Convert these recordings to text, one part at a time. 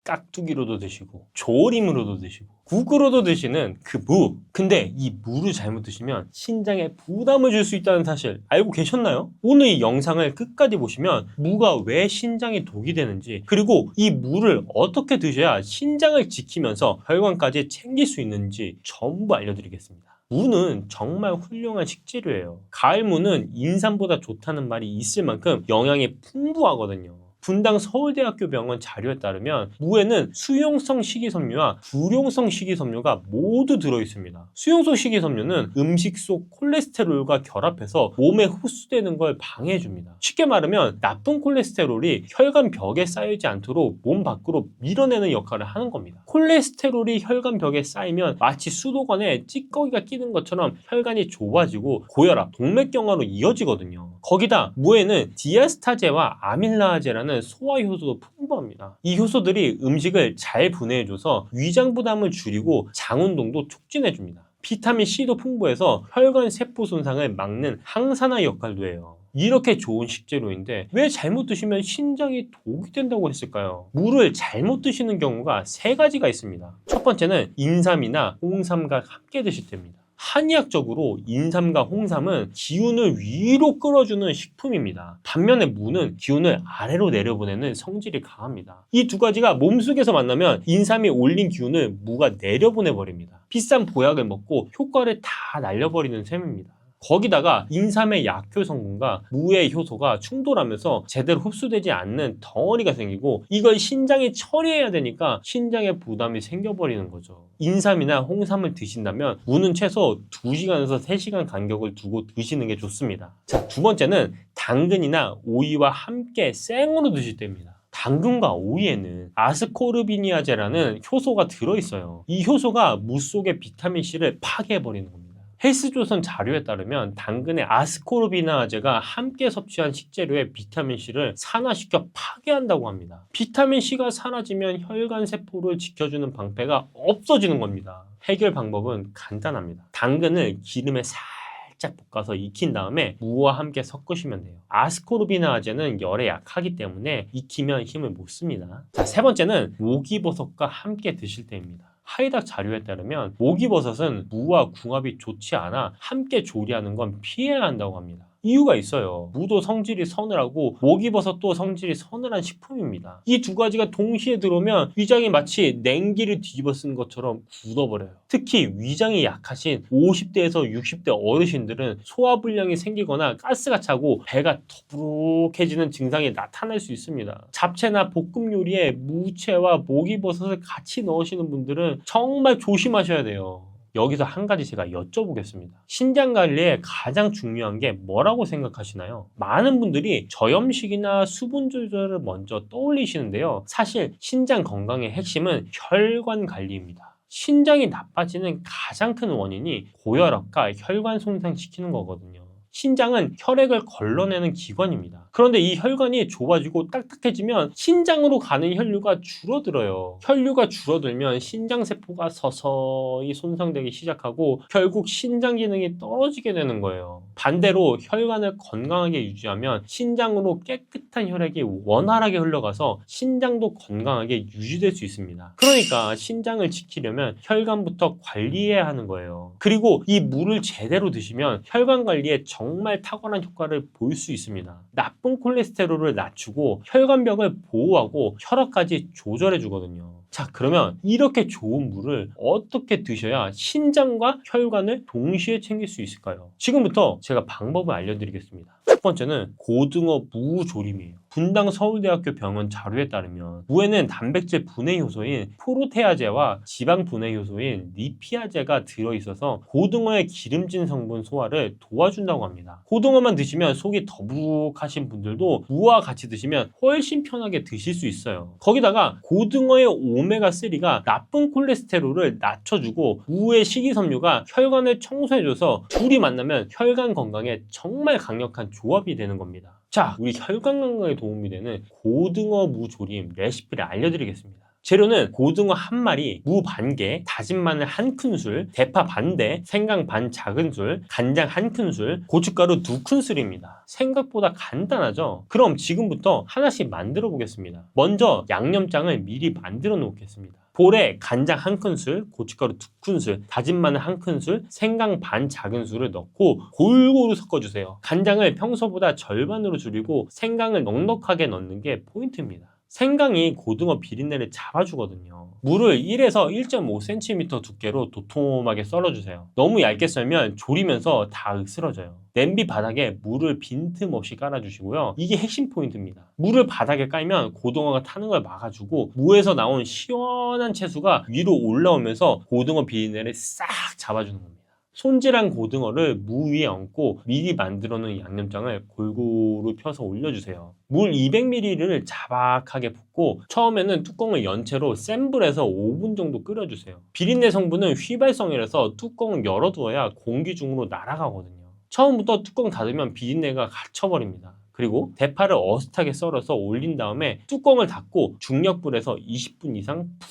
깍두기로도 드시고 조림으로도 드시고 국으로도 드시는 그 무. 근데 이 무를 잘못 드시면 신장에 부담을 줄 수 있다는 사실 알고 계셨나요? 오늘 이 영상을 끝까지 보시면 무가 왜 신장에 독이 되는지, 그리고 이 무를 어떻게 드셔야 신장을 지키면서 혈관까지 챙길 수 있는지 전부 알려드리겠습니다. 무는 정말 훌륭한 식재료예요. 가을 무는 인삼보다 좋다는 말이 있을 만큼 영양이 풍부하거든요. 분당 서울대학교 병원 자료에 따르면 무에는 수용성 식이섬유와 불용성 식이섬유가 모두 들어있습니다. 수용성 식이섬유는 음식 속 콜레스테롤과 결합해서 몸에 흡수되는 걸 방해해줍니다. 쉽게 말하면 나쁜 콜레스테롤이 혈관 벽에 쌓이지 않도록 몸 밖으로 밀어내는 역할을 하는 겁니다. 콜레스테롤이 혈관 벽에 쌓이면 마치 수도관에 찌꺼기가 끼는 것처럼 혈관이 좁아지고 고혈압, 동맥경화로 이어지거든요. 거기다 무에는 디아스타제와 아밀라아제라는 소화 효소도 풍부합니다. 이 효소들이 음식을 잘 분해해줘서 위장 부담을 줄이고 장 운동도 촉진해줍니다. 비타민 C도 풍부해서 혈관 세포 손상을 막는 항산화 역할도 해요. 이렇게 좋은 식재료인데 왜 잘못 드시면 신장이 독이 된다고 했을까요? 무를 잘못 드시는 경우가 세 가지가 있습니다. 첫 번째는 인삼이나 홍삼과 함께 드실 때입니다. 한의학적으로 인삼과 홍삼은 기운을 위로 끌어주는 식품입니다. 반면에 무는 기운을 아래로 내려보내는 성질이 강합니다. 이 두 가지가 몸속에서 만나면 인삼이 올린 기운을 무가 내려보내버립니다. 비싼 보약을 먹고 효과를 다 날려버리는 셈입니다. 거기다가 인삼의 약효 성분과 무의 효소가 충돌하면서 제대로 흡수되지 않는 덩어리가 생기고 이걸 신장에 처리해야 되니까 신장에 부담이 생겨버리는 거죠. 인삼이나 홍삼을 드신다면 무는 최소 2시간에서 3시간 간격을 두고 드시는 게 좋습니다. 자, 두 번째는 당근이나 오이와 함께 생으로 드실 때입니다. 당근과 오이에는 아스코르비니아제라는 효소가 들어있어요. 이 효소가 무 속의 비타민C를 파괴해버리는 겁니다. 헬스조선 자료에 따르면 당근의 아스코르비나아제가 함께 섭취한 식재료의 비타민C를 산화시켜 파괴한다고 합니다. 비타민C가 사라지면 혈관 세포를 지켜주는 방패가 없어지는 겁니다. 해결 방법은 간단합니다. 당근을 기름에 살짝 볶아서 익힌 다음에 무와 함께 섞으시면 돼요. 아스코르비나아제는 열에 약하기 때문에 익히면 힘을 못 씁니다. 자, 세 번째는 목이버섯과 함께 드실 때입니다. 하이닥 자료에 따르면 목이버섯은 무와 궁합이 좋지 않아 함께 조리하는 건 피해야 한다고 합니다. 이유가 있어요. 무도 성질이 서늘하고 목이버섯도 성질이 서늘한 식품입니다. 이 두 가지가 동시에 들어오면 위장이 마치 냉기를 뒤집어 쓴 것처럼 굳어버려요. 특히 위장이 약하신 50대에서 60대 어르신들은 소화불량이 생기거나 가스가 차고 배가 더부룩해지는 증상이 나타날 수 있습니다. 잡채나 볶음 요리에 무채와 목이버섯을 같이 넣으시는 분들은 정말 조심하셔야 돼요. 여기서 한 가지 제가 여쭤보겠습니다. 신장 관리에 가장 중요한 게 뭐라고 생각하시나요? 많은 분들이 저염식이나 수분 조절을 먼저 떠올리시는데요. 사실 신장 건강의 핵심은 혈관 관리입니다. 신장이 나빠지는 가장 큰 원인이 고혈압과 혈관 손상시키는 거거든요. 신장은 혈액을 걸러내는 기관입니다. 그런데 이 혈관이 좁아지고 딱딱해지면 신장으로 가는 혈류가 줄어들어요. 혈류가 줄어들면 신장세포가 서서히 손상되기 시작하고 결국 신장 기능이 떨어지게 되는 거예요. 반대로 혈관을 건강하게 유지하면 신장으로 깨끗한 혈액이 원활하게 흘러가서 신장도 건강하게 유지될 수 있습니다. 그러니까 신장을 지키려면 혈관부터 관리해야 하는 거예요. 그리고 이 물을 제대로 드시면 혈관 관리에 정말 탁월한 효과를 볼 수 있습니다. 나쁜 콜레스테롤을 낮추고 혈관벽을 보호하고 혈압까지 조절해 주거든요. 자, 그러면 이렇게 좋은 물을 어떻게 드셔야 신장과 혈관을 동시에 챙길 수 있을까요? 지금부터 제가 방법을 알려드리겠습니다. 첫 번째는 고등어 무 조림이에요. 분당 서울대학교 병원 자료에 따르면 무에는 단백질 분해 효소인 프로테아제와 지방 분해 효소인 리피아제가 들어있어서 고등어의 기름진 성분 소화를 도와준다고 합니다. 고등어만 드시면 속이 더부룩하신 분들도 무와 같이 드시면 훨씬 편하게 드실 수 있어요. 거기다가 고등어의 오메가3가 나쁜 콜레스테롤을 낮춰주고 무의 식이섬유가 혈관을 청소해줘서 둘이 만나면 혈관 건강에 정말 강력한 조합이 되는 겁니다. 자, 우리 혈관 건강에 도움이 되는 고등어 무 조림 레시피를 알려드리겠습니다. 재료는 고등어 한 마리, 무 반 개, 다진 마늘 한 큰술, 대파 반 대, 생강 반 작은술, 간장 한 큰술, 고춧가루 2큰술입니다. 생각보다 간단하죠? 그럼 지금부터 하나씩 만들어 보겠습니다. 먼저 양념장을 미리 만들어 놓겠습니다. 볼에 간장 한 큰술, 고춧가루 2큰술, 다진 마늘 한 큰술, 생강 반 작은술을 넣고 골고루 섞어주세요. 간장을 평소보다 절반으로 줄이고 생강을 넉넉하게 넣는 게 포인트입니다. 생강이 고등어 비린내를 잡아주거든요. 물을 1에서 1.5cm 두께로 도톰하게 썰어주세요. 너무 얇게 썰면 졸이면서 다 으스러져요. 냄비 바닥에 물을 빈틈없이 깔아주시고요. 이게 핵심 포인트입니다. 물을 바닥에 깔면 고등어가 타는 걸 막아주고 무에서 나온 시원한 채수가 위로 올라오면서 고등어 비린내를 싹 잡아주는 겁니다. 손질한 고등어를 무 위에 얹고 미리 만들어 놓은 양념장을 골고루 펴서 올려주세요. 물 200ml를 자박하게 붓고 처음에는 뚜껑을 연채로 센 불에서 5분 정도 끓여주세요. 비린내 성분은 휘발성이라서 뚜껑을 열어두어야 공기 중으로 날아가거든요. 처음부터 뚜껑 닫으면 비린내가 갇혀버립니다. 그리고 대파를 어슷하게 썰어서 올린 다음에 뚜껑을 닫고 중력불에서 20분 이상 푹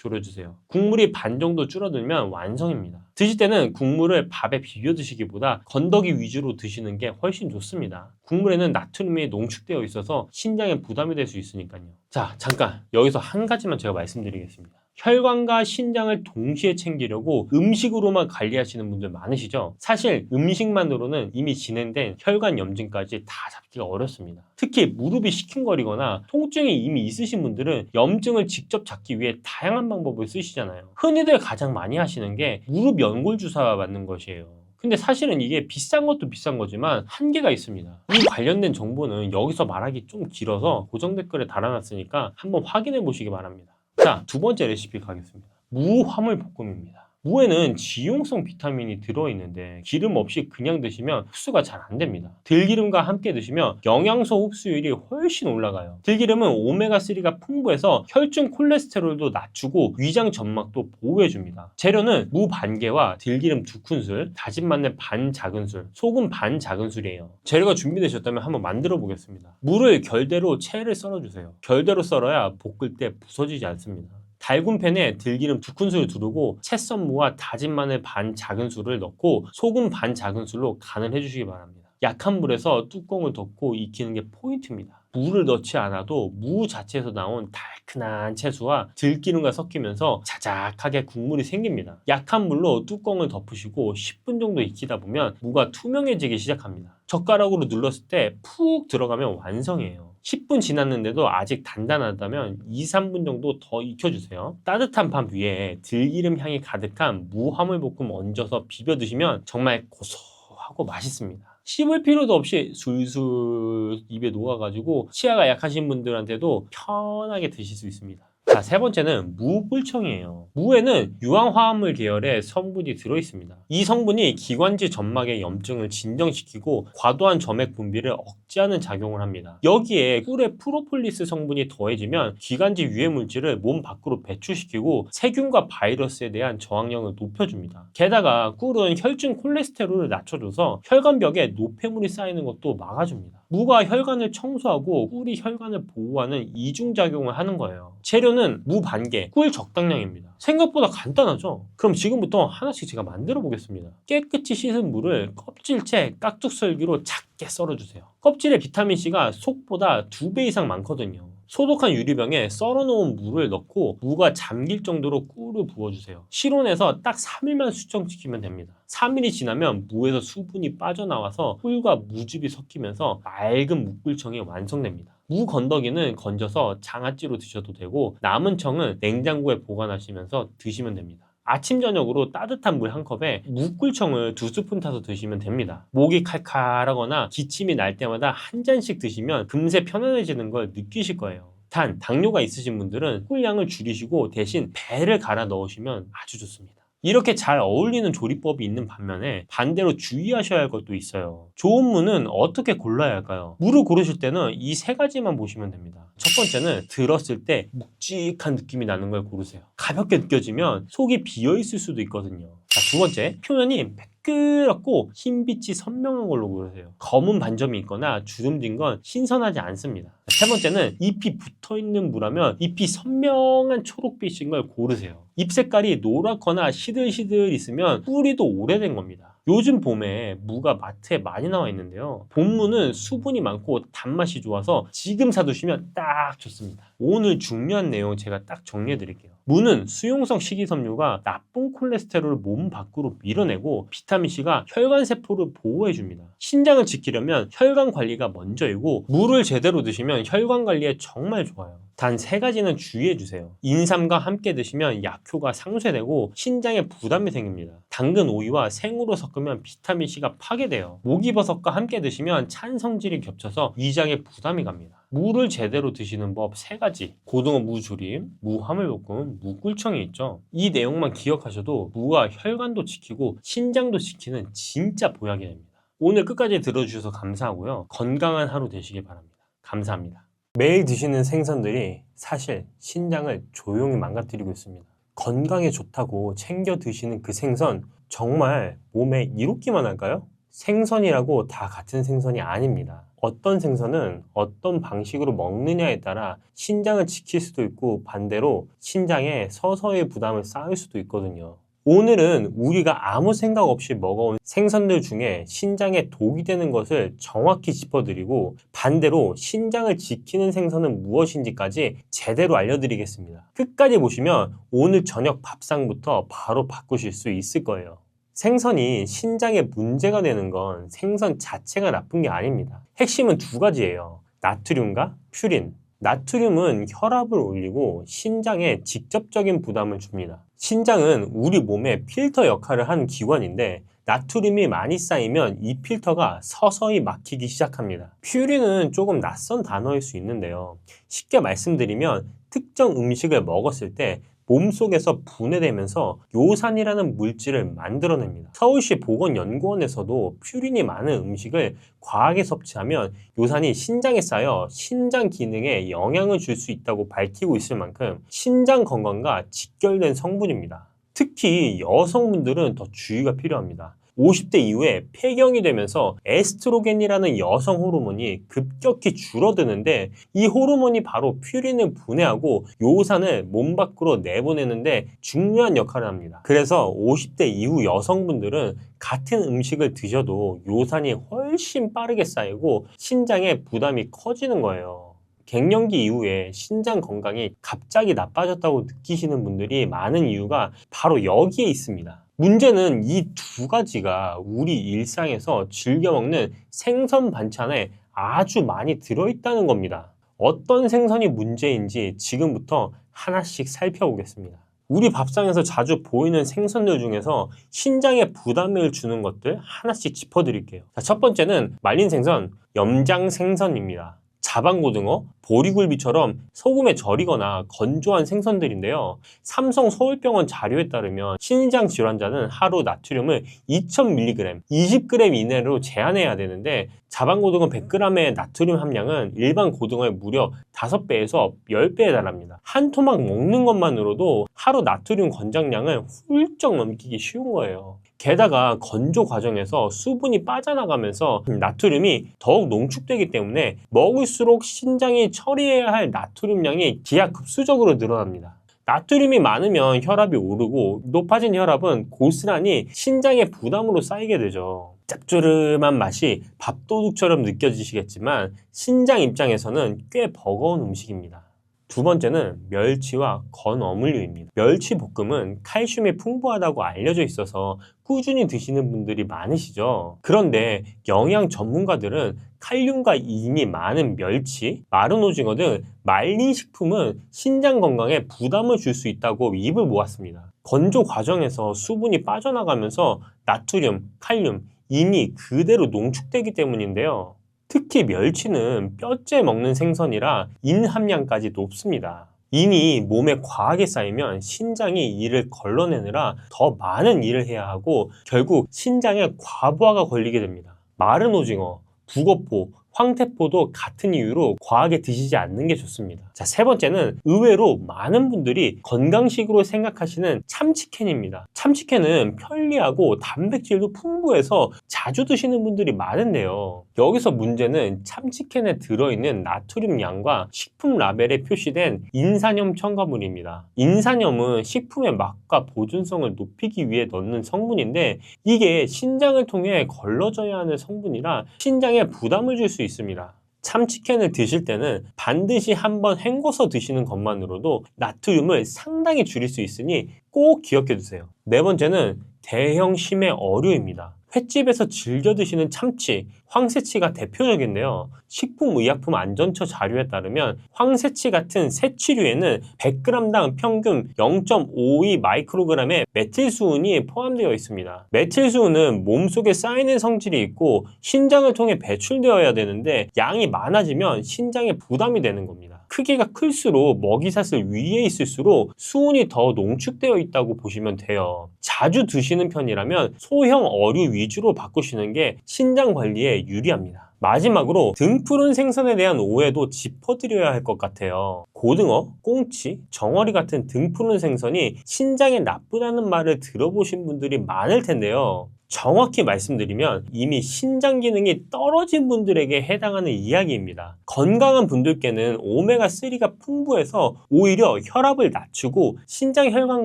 졸여주세요. 국물이 반 정도 줄어들면 완성입니다. 드실 때는 국물을 밥에 비벼 드시기보다 건더기 위주로 드시는 게 훨씬 좋습니다. 국물에는 나트륨이 농축되어 있어서 신장에 부담이 될 수 있으니까요. 자, 잠깐 여기서 한 가지만 제가 말씀드리겠습니다. 혈관과 신장을 동시에 챙기려고 음식으로만 관리하시는 분들 많으시죠? 사실 음식만으로는 이미 진행된 혈관 염증까지 다 잡기가 어렵습니다. 특히 무릎이 시큰거리거나 통증이 이미 있으신 분들은 염증을 직접 잡기 위해 다양한 방법을 쓰시잖아요. 흔히들 가장 많이 하시는 게 무릎 연골 주사 맞는 것이에요. 근데 사실은 이게 비싼 것도 비싼 거지만 한계가 있습니다. 이 관련된 정보는 여기서 말하기 좀 길어서 고정 댓글에 달아놨으니까 한번 확인해 보시기 바랍니다. 자, 두 번째 레시피 가겠습니다. 무 화물볶음입니다. 무에는 지용성 비타민이 들어있는데 기름 없이 그냥 드시면 흡수가 잘 안 됩니다. 들기름과 함께 드시면 영양소 흡수율이 훨씬 올라가요. 들기름은 오메가3가 풍부해서 혈중 콜레스테롤도 낮추고 위장 점막도 보호해줍니다. 재료는 무 반 개와 들기름 2큰술, 다진 마늘 반 작은술, 소금 반 작은술이에요. 재료가 준비되셨다면 한번 만들어 보겠습니다. 무를 결대로 채를 썰어주세요. 결대로 썰어야 볶을 때 부서지지 않습니다. 달군 팬에 들기름 2큰술을 두르고 채 썬 무와 다진 마늘 반 작은술을 넣고 소금 반 작은술로 간을 해주시기 바랍니다. 약한 불에서 뚜껑을 덮고 익히는 게 포인트입니다. 물을 넣지 않아도 무 자체에서 나온 달큰한 채수와 들기름과 섞이면서 자작하게 국물이 생깁니다. 약한 불로 뚜껑을 덮으시고 10분 정도 익히다 보면 무가 투명해지기 시작합니다. 젓가락으로 눌렀을 때 푹 들어가면 완성이에요. 10분 지났는데도 아직 단단하다면 2, 3분 정도 더 익혀주세요. 따뜻한 밥 위에 들기름 향이 가득한 무 화물볶음 얹어서 비벼 드시면 정말 고소하고 맛있습니다. 씹을 필요도 없이 술술 입에 녹아가지고 치아가 약하신 분들한테도 편하게 드실 수 있습니다. 자, 세 번째는 무꿀청이에요. 무에는 유황화합물 계열의 성분이 들어있습니다. 이 성분이 기관지 점막의 염증을 진정시키고 과도한 점액 분비를 억제하는 작용을 합니다. 여기에 꿀의 프로폴리스 성분이 더해지면 기관지 유해 물질을 몸 밖으로 배출시키고 세균과 바이러스에 대한 저항력을 높여줍니다. 게다가 꿀은 혈중 콜레스테롤을 낮춰줘서 혈관벽에 노폐물이 쌓이는 것도 막아줍니다. 무가 혈관을 청소하고 꿀이 혈관을 보호하는 이중작용을 하는 거예요. 재료는 무 반 개, 꿀 적당량입니다. 생각보다 간단하죠? 그럼 지금부터 하나씩 제가 만들어 보겠습니다. 깨끗이 씻은 무를 껍질째 깍둑썰기로 작게 썰어주세요. 껍질에 비타민C가 속보다 2배 이상 많거든요. 소독한 유리병에 썰어놓은 무를 넣고 무가 잠길 정도로 꿀을 부어주세요. 실온에서 딱 3일만 숙성시키면 됩니다. 3일이 지나면 무에서 수분이 빠져나와서 꿀과 무즙이 섞이면서 맑은 무꿀청이 완성됩니다. 무 건더기는 건져서 장아찌로 드셔도 되고 남은 청은 냉장고에 보관하시면서 드시면 됩니다. 아침 저녁으로 따뜻한 물 한 컵에 무꿀청을 2스푼 타서 드시면 됩니다. 목이 칼칼하거나 기침이 날 때마다 한 잔씩 드시면 금세 편안해지는 걸 느끼실 거예요. 단, 당뇨가 있으신 분들은 꿀량을 줄이시고 대신 배를 갈아 넣으시면 아주 좋습니다. 이렇게 잘 어울리는 조리법이 있는 반면에 반대로 주의하셔야 할 것도 있어요. 좋은 무는 어떻게 골라야 할까요? 무를 고르실 때는 이 세 가지만 보시면 됩니다. 첫 번째는 들었을 때 묵직한 느낌이 나는 걸 고르세요. 가볍게 느껴지면 속이 비어있을 수도 있거든요. 자, 두 번째, 표면이 매끄럽고 흰빛이 선명한 걸로 고르세요. 검은 반점이 있거나 주름진 건 신선하지 않습니다. 세 번째는 잎이 붙어있는 무라면 잎이 선명한 초록빛인 걸 고르세요. 잎 색깔이 노랗거나 시들시들 있으면 뿌리도 오래된 겁니다. 요즘 봄에 무가 마트에 많이 나와 있는데요. 봄무는 수분이 많고 단맛이 좋아서 지금 사두시면 딱 좋습니다. 오늘 중요한 내용 제가 딱 정리해 드릴게요. 무는 수용성 식이섬유가 나쁜 콜레스테롤을 몸 밖으로 밀어내고 비타민C가 혈관세포를 보호해줍니다. 신장을 지키려면 혈관 관리가 먼저이고 무를 제대로 드시면 혈관 관리에 정말 좋아요. 단 3가지는 주의해주세요. 인삼과 함께 드시면 약효가 상쇄되고 신장에 부담이 생깁니다. 당근 오이와 생으로 섞으면 비타민C가 파괴돼요. 목이버섯과 함께 드시면 찬 성질이 겹쳐서 위장에 부담이 갑니다. 무를 제대로 드시는 법 3가지. 고등어 무조림, 무화물볶음, 무꿀청이 있죠. 이 내용만 기억하셔도 무가 혈관도 지키고 신장도 지키는 진짜 보약이 됩니다. 오늘 끝까지 들어주셔서 감사하고요. 건강한 하루 되시길 바랍니다. 감사합니다. 매일 드시는 생선들이 사실 신장을 조용히 망가뜨리고 있습니다. 건강에 좋다고 챙겨 드시는 그 생선 정말 몸에 이롭기만 할까요? 생선이라고 다 같은 생선이 아닙니다. 어떤 생선은 어떤 방식으로 먹느냐에 따라 신장을 지킬 수도 있고 반대로 신장에 서서히 부담을 쌓을 수도 있거든요. 오늘은 우리가 아무 생각 없이 먹어온 생선들 중에 신장에 독이 되는 것을 정확히 짚어드리고 반대로 신장을 지키는 생선은 무엇인지까지 제대로 알려드리겠습니다. 끝까지 보시면 오늘 저녁 밥상부터 바로 바꾸실 수 있을 거예요. 생선이 신장에 문제가 되는 건 생선 자체가 나쁜 게 아닙니다. 핵심은 2가지예요. 나트륨과 퓨린. 나트륨은 혈압을 올리고 신장에 직접적인 부담을 줍니다. 신장은 우리 몸의 필터 역할을 하는 기관인데 나트륨이 많이 쌓이면 이 필터가 서서히 막히기 시작합니다. 퓨린은 조금 낯선 단어일 수 있는데요. 쉽게 말씀드리면 특정 음식을 먹었을 때 몸속에서 분해되면서 요산이라는 물질을 만들어냅니다. 서울시 보건연구원에서도 퓨린이 많은 음식을 과하게 섭취하면 요산이 신장에 쌓여 신장 기능에 영향을 줄 수 있다고 밝히고 있을 만큼 신장 건강과 직결된 성분입니다. 특히 여성분들은 더 주의가 필요합니다. 50대 이후에 폐경이 되면서 에스트로겐이라는 여성 호르몬이 급격히 줄어드는데 이 호르몬이 바로 퓨린을 분해하고 요산을 몸 밖으로 내보내는데 중요한 역할을 합니다. 그래서 50대 이후 여성분들은 같은 음식을 드셔도 요산이 훨씬 빠르게 쌓이고 신장에 부담이 커지는 거예요. 갱년기 이후에 신장 건강이 갑자기 나빠졌다고 느끼시는 분들이 많은 이유가 바로 여기에 있습니다. 문제는 이 2가지가 우리 일상에서 즐겨 먹는 생선 반찬에 아주 많이 들어있다는 겁니다. 어떤 생선이 문제인지 지금부터 하나씩 살펴보겠습니다. 우리 밥상에서 자주 보이는 생선들 중에서 신장에 부담을 주는 것들 하나씩 짚어드릴게요. 첫 번째는 말린 생선, 염장 생선입니다. 자반고등어, 보리굴비처럼 소금에 절이거나 건조한 생선들인데요. 삼성 서울병원 자료에 따르면 신장 질환자는 하루 나트륨을 2000mg, 20g 이내로 제한해야 되는데 자반고등어 100g의 나트륨 함량은 일반 고등어의 무려 5배에서 10배에 달합니다. 한 토막 먹는 것만으로도 하루 나트륨 권장량을 훌쩍 넘기기 쉬운 거예요. 게다가 건조 과정에서 수분이 빠져나가면서 나트륨이 더욱 농축되기 때문에 먹을수록 신장이 처리해야 할 나트륨량이 기하급수적으로 늘어납니다. 나트륨이 많으면 혈압이 오르고 높아진 혈압은 고스란히 신장의 부담으로 쌓이게 되죠. 짭조름한 맛이 밥도둑처럼 느껴지시겠지만 신장 입장에서는 꽤 버거운 음식입니다. 두 번째는 멸치와 건어물류입니다. 멸치 볶음은 칼슘이 풍부하다고 알려져 있어서 꾸준히 드시는 분들이 많으시죠. 그런데 영양 전문가들은 칼륨과 인이 많은 멸치, 마른 오징어 등 말린 식품은 신장 건강에 부담을 줄 수 있다고 입을 모았습니다. 건조 과정에서 수분이 빠져나가면서 나트륨, 칼륨, 인이 그대로 농축되기 때문인데요. 특히 멸치는 뼈째 먹는 생선이라 인 함량까지 높습니다. 인이 몸에 과하게 쌓이면 신장이 이를 걸러내느라 더 많은 일을 해야 하고 결국 신장에 과부하가 걸리게 됩니다. 마른 오징어, 북어포, 황태포도 같은 이유로 과하게 드시지 않는 게 좋습니다. 자, 세 번째는 의외로 많은 분들이 건강식으로 생각하시는 참치캔입니다. 참치캔은 편리하고 단백질도 풍부해서 자주 드시는 분들이 많은데요. 여기서 문제는 참치캔에 들어있는 나트륨 양과 식품 라벨에 표시된 인산염 첨가물입니다. 인산염은 식품의 맛과 보존성을 높이기 위해 넣는 성분인데 이게 신장을 통해 걸러져야 하는 성분이라 신장에 부담을 줄 수 있습니다. 참치캔을 드실 때는 반드시 한번 헹궈서 드시는 것만으로도 나트륨을 상당히 줄일 수 있으니 꼭 기억해 두세요. 네 번째는 대형 심해 어류입니다. 횟집에서 즐겨 드시는 참치, 황새치가 대표적인데요. 식품의약품안전처 자료에 따르면 황새치 같은 새치류에는 100g당 평균 0.52 마이크로그램의 메틸수은이 포함되어 있습니다. 메틸수은은 몸속에 쌓이는 성질이 있고 신장을 통해 배출되어야 되는데 양이 많아지면 신장에 부담이 되는 겁니다. 크기가 클수록 먹이사슬 위에 있을수록 수은이 더 농축되어 있다고 보시면 돼요. 자주 드시는 편이라면 소형 어류 위주로 바꾸시는 게 신장 관리에 유리합니다. 마지막으로 등푸른 생선에 대한 오해도 짚어드려야 할 것 같아요. 고등어, 꽁치, 정어리 같은 등푸른 생선이 신장에 나쁘다는 말을 들어보신 분들이 많을 텐데요. 정확히 말씀드리면 이미 신장 기능이 떨어진 분들에게 해당하는 이야기입니다. 건강한 분들께는 오메가3가 풍부해서 오히려 혈압을 낮추고 신장 혈관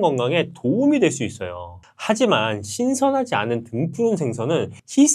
건강에 도움이 될 수 있어요. 하지만 신선하지 않은 등푸른 생선은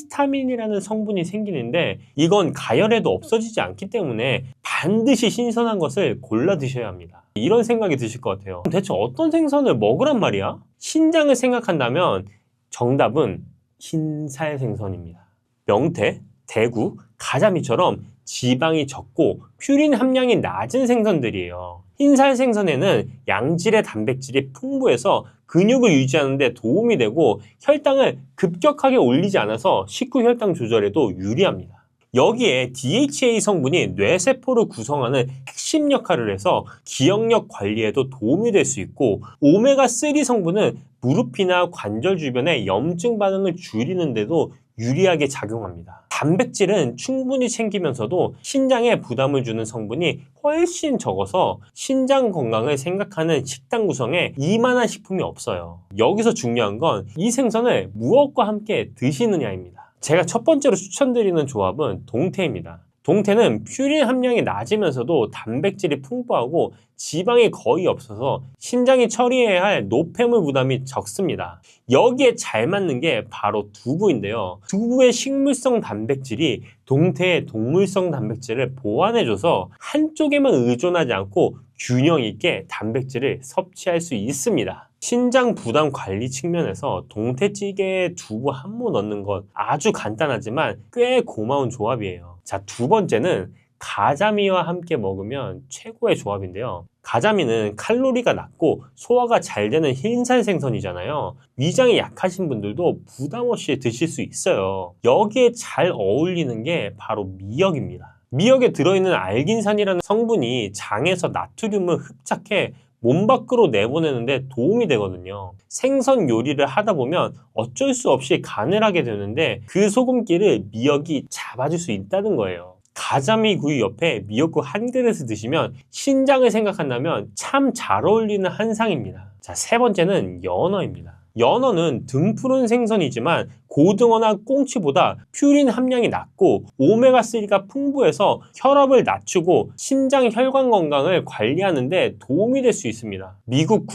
히스타민이라는 성분이 생기는데 이건 가열해도 없어지지 않기 때문에 반드시 신선한 것을 골라 드셔야 합니다. 이런 생각이 드실 것 같아요. 대체 어떤 생선을 먹으란 말이야? 신장을 생각한다면 정답은 흰살 생선입니다. 명태, 대구, 가자미처럼 지방이 적고 퓨린 함량이 낮은 생선들이에요. 흰살 생선에는 양질의 단백질이 풍부해서 근육을 유지하는 데 도움이 되고 혈당을 급격하게 올리지 않아서 식후 혈당 조절에도 유리합니다. 여기에 DHA 성분이 뇌세포를 구성하는 핵심 역할을 해서 기억력 관리에도 도움이 될 수 있고 오메가3 성분은 무릎이나 관절 주변의 염증 반응을 줄이는 데도 유리하게 작용합니다. 단백질은 충분히 챙기면서도 신장에 부담을 주는 성분이 훨씬 적어서 신장 건강을 생각하는 식단 구성에 이만한 식품이 없어요. 여기서 중요한 건 이 생선을 무엇과 함께 드시느냐입니다. 제가 첫 번째로 추천드리는 조합은 동태입니다. 동태는 퓨린 함량이 낮으면서도 단백질이 풍부하고 지방이 거의 없어서 신장이 처리해야 할 노폐물 부담이 적습니다. 여기에 잘 맞는 게 바로 두부인데요. 두부의 식물성 단백질이 동태의 동물성 단백질을 보완해줘서 한쪽에만 의존하지 않고 균형 있게 단백질을 섭취할 수 있습니다. 신장 부담 관리 측면에서 동태찌개에 두부 한 모 넣는 것 아주 간단하지만 꽤 고마운 조합이에요. 자, 두 번째는 가자미와 함께 먹으면 최고의 조합인데요. 가자미는 칼로리가 낮고 소화가 잘 되는 흰살 생선이잖아요. 위장이 약하신 분들도 부담 없이 드실 수 있어요. 여기에 잘 어울리는 게 바로 미역입니다. 미역에 들어있는 알긴산이라는 성분이 장에서 나트륨을 흡착해 몸 밖으로 내보내는데 도움이 되거든요. 생선 요리를 하다 보면 어쩔 수 없이 간을 하게 되는데 그 소금기를 미역이 잡아줄 수 있다는 거예요. 가자미 구이 옆에 미역국 한 그릇을 드시면 신장을 생각한다면 참 잘 어울리는 한상입니다. 자, 세 번째는 연어입니다. 연어는 등푸른 생선이지만 고등어나 꽁치보다 퓨린 함량이 낮고 오메가3가 풍부해서 혈압을 낮추고 신장 혈관 건강을 관리하는 데 도움이 될 수 있습니다. 미국